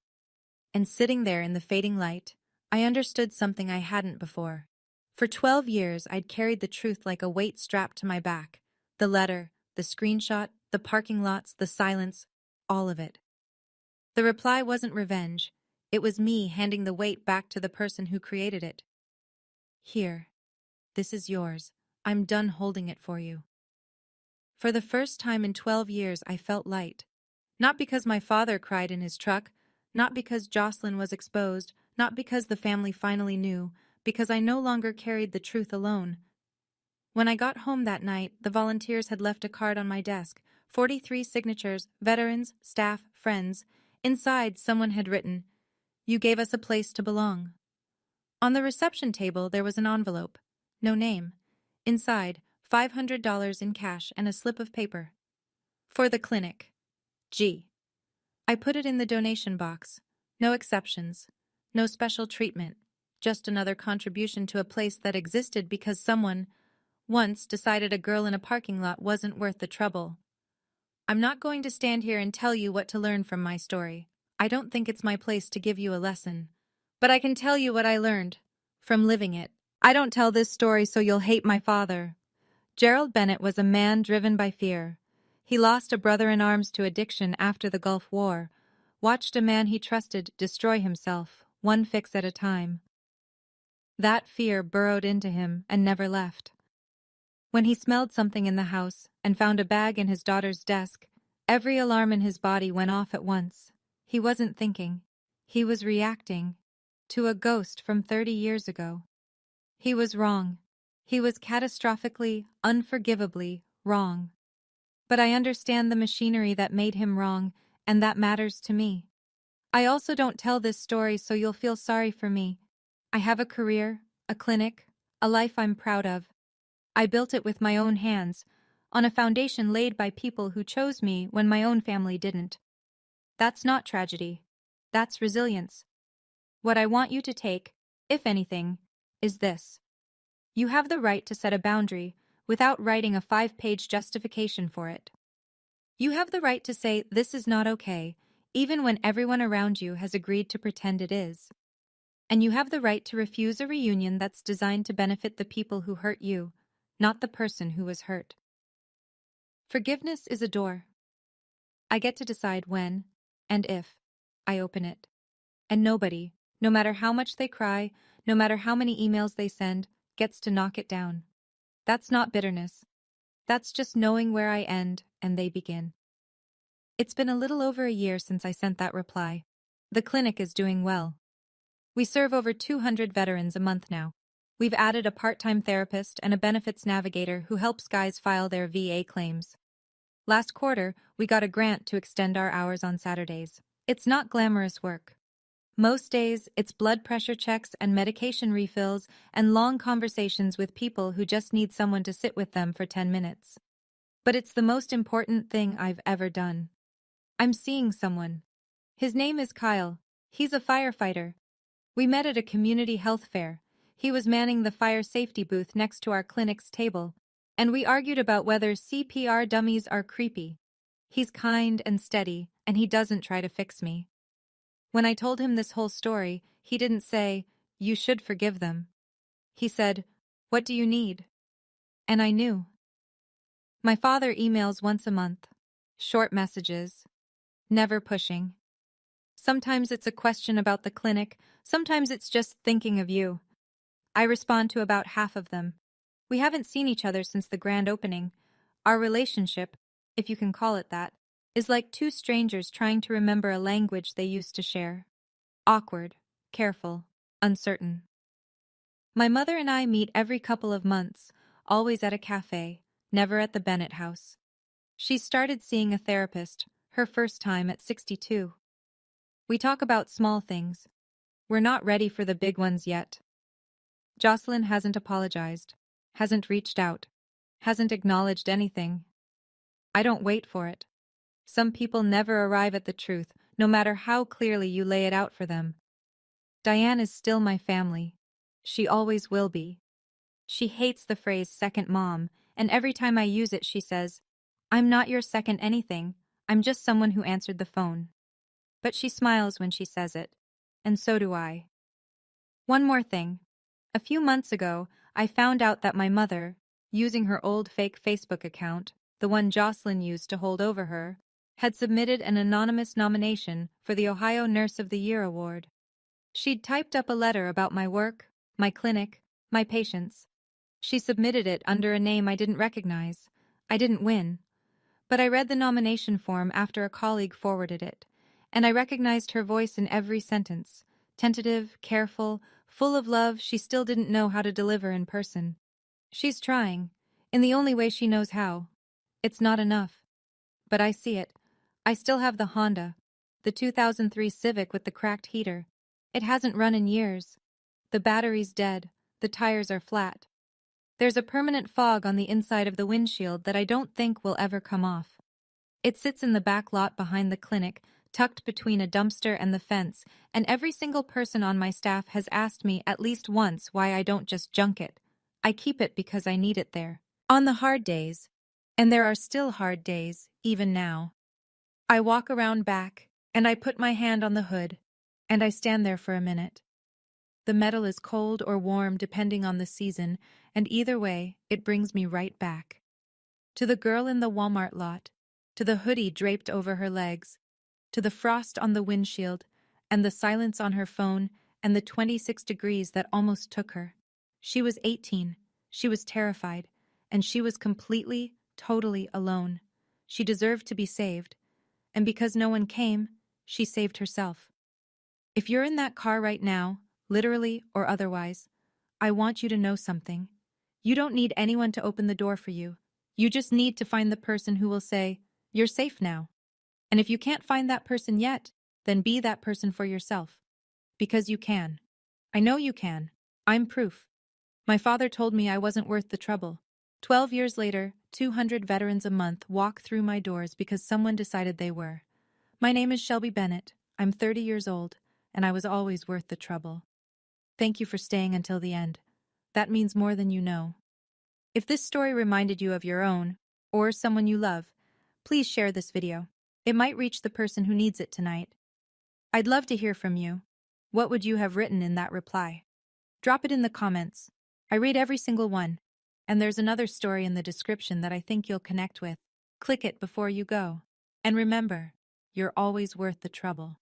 And sitting there in the fading light, I understood something I hadn't before. For 12 years, I'd carried the truth like a weight strapped to my back. The letter, the screenshot, the parking lots, the silence, all of it. The reply wasn't revenge. It was me handing the weight back to the person who created it. Here. This is yours. I'm done holding it for you. For the first time in 12 years, I felt light. Not because my father cried in his truck, not because Jocelyn was exposed, not because the family finally knew, because I no longer carried the truth alone. When I got home that night, the volunteers had left a card on my desk, 43 signatures, veterans, staff, friends. Inside, someone had written, "You gave us a place to belong." On the reception table, there was an envelope. No name. Inside, $500 in cash and a slip of paper. For the clinic. G. I put it in the donation box. No exceptions. No special treatment. Just another contribution to a place that existed because someone, once, decided a girl in a parking lot wasn't worth the trouble. I'm not going to stand here and tell you what to learn from my story. I don't think it's my place to give you a lesson. But I can tell you what I learned from living it. I don't tell this story so you'll hate my father. Gerald Bennett was a man driven by fear. He lost a brother-in-arms to addiction after the Gulf War, watched a man he trusted destroy himself, one fix at a time. That fear burrowed into him and never left. When he smelled something in the house and found a bag in his daughter's desk, every alarm in his body went off at once. He wasn't thinking. He was reacting to a ghost from 30 years ago. He was wrong. He was catastrophically, unforgivably wrong. But I understand the machinery that made him wrong, and that matters to me. I also don't tell this story so you'll feel sorry for me. I have a career, a clinic, a life I'm proud of. I built it with my own hands, on a foundation laid by people who chose me when my own family didn't. That's not tragedy. That's resilience. What I want you to take, if anything, is this. You have the right to set a boundary without writing a 5-page justification for it. You have the right to say this is not okay, even when everyone around you has agreed to pretend it is. And you have the right to refuse a reunion that's designed to benefit the people who hurt you, not the person who was hurt. Forgiveness is a door. I get to decide when, and if, I open it. And nobody, no matter how much they cry, no matter how many emails they send, gets to knock it down. That's not bitterness. That's just knowing where I end and they begin. It's been a little over a year since I sent that reply. The clinic is doing well. We serve over 200 veterans a month now. We've added a part-time therapist and a benefits navigator who helps guys file their VA claims. Last quarter, we got a grant to extend our hours on Saturdays. It's not glamorous work. Most days, it's blood pressure checks and medication refills and long conversations with people who just need someone to sit with them for 10 minutes. But it's the most important thing I've ever done. I'm seeing someone. His name is Kyle. He's a firefighter. We met at a community health fair. He was manning the fire safety booth next to our clinic's table, and we argued about whether CPR dummies are creepy. He's kind and steady, and he doesn't try to fix me. When I told him this whole story, he didn't say, "You should forgive them." He said, "What do you need?" And I knew. My father emails once a month. Short messages. Never pushing. Sometimes it's a question about the clinic, sometimes it's just thinking of you. I respond to about half of them. We haven't seen each other since the grand opening. Our relationship, if you can call it that, is like two strangers trying to remember a language they used to share. Awkward, careful, uncertain. My mother and I meet every couple of months, always at a cafe, never at the Bennett house. She started seeing a therapist, her first time at 62. We talk about small things. We're not ready for the big ones yet. Jocelyn hasn't apologized, hasn't reached out, hasn't acknowledged anything. I don't wait for it. Some people never arrive at the truth, no matter how clearly you lay it out for them. Diane is still my family. She always will be. She hates the phrase second mom, and every time I use it she says, "I'm not your second anything, I'm just someone who answered the phone." But she smiles when she says it, and so do I. One more thing. A few months ago, I found out that my mother, using her old fake Facebook account, the one Jocelyn used to hold over her, had submitted an anonymous nomination for the Ohio Nurse of the Year award. She'd typed up a letter about my work, my clinic, my patients. She submitted it under a name I didn't recognize. I didn't win. But I read the nomination form after a colleague forwarded it, and I recognized her voice in every sentence. Tentative, careful, full of love she still didn't know how to deliver in person. She's trying, in the only way she knows how. It's not enough. But I see it. I still have the Honda, the 2003 Civic with the cracked heater. It hasn't run in years. The battery's dead. The tires are flat. There's a permanent fog on the inside of the windshield that I don't think will ever come off. It sits in the back lot behind the clinic, tucked between a dumpster and the fence, and every single person on my staff has asked me at least once why I don't just junk it. I keep it because I need it there. On the hard days, and there are still hard days, even now, I walk around back, and I put my hand on the hood, and I stand there for a minute. The metal is cold or warm depending on the season, and either way, it brings me right back. To the girl in the Walmart lot, to the hoodie draped over her legs, to the frost on the windshield, and the silence on her phone, and the 26 degrees that almost took her. She was 18, she was terrified, and she was completely, totally alone. She deserved to be saved, and because no one came, she saved herself. If you're in that car right now, literally or otherwise, I want you to know something. You don't need anyone to open the door for you. You just need to find the person who will say, "You're safe now." And if you can't find that person yet, then be that person for yourself. Because you can. I know you can. I'm proof. My father told me I wasn't worth the trouble. 12 years later, 200 veterans a month walk through my doors because someone decided they were. My name is Shelby Bennett. I'm 30 years old, and I was always worth the trouble. Thank you for staying until the end. That means more than you know. If this story reminded you of your own, or someone you love, please share this video. It might reach the person who needs it tonight. I'd love to hear from you. What would you have written in that reply? Drop it in the comments. I read every single one. And there's another story in the description that I think you'll connect with. Click it before you go. And remember, you're always worth the trouble.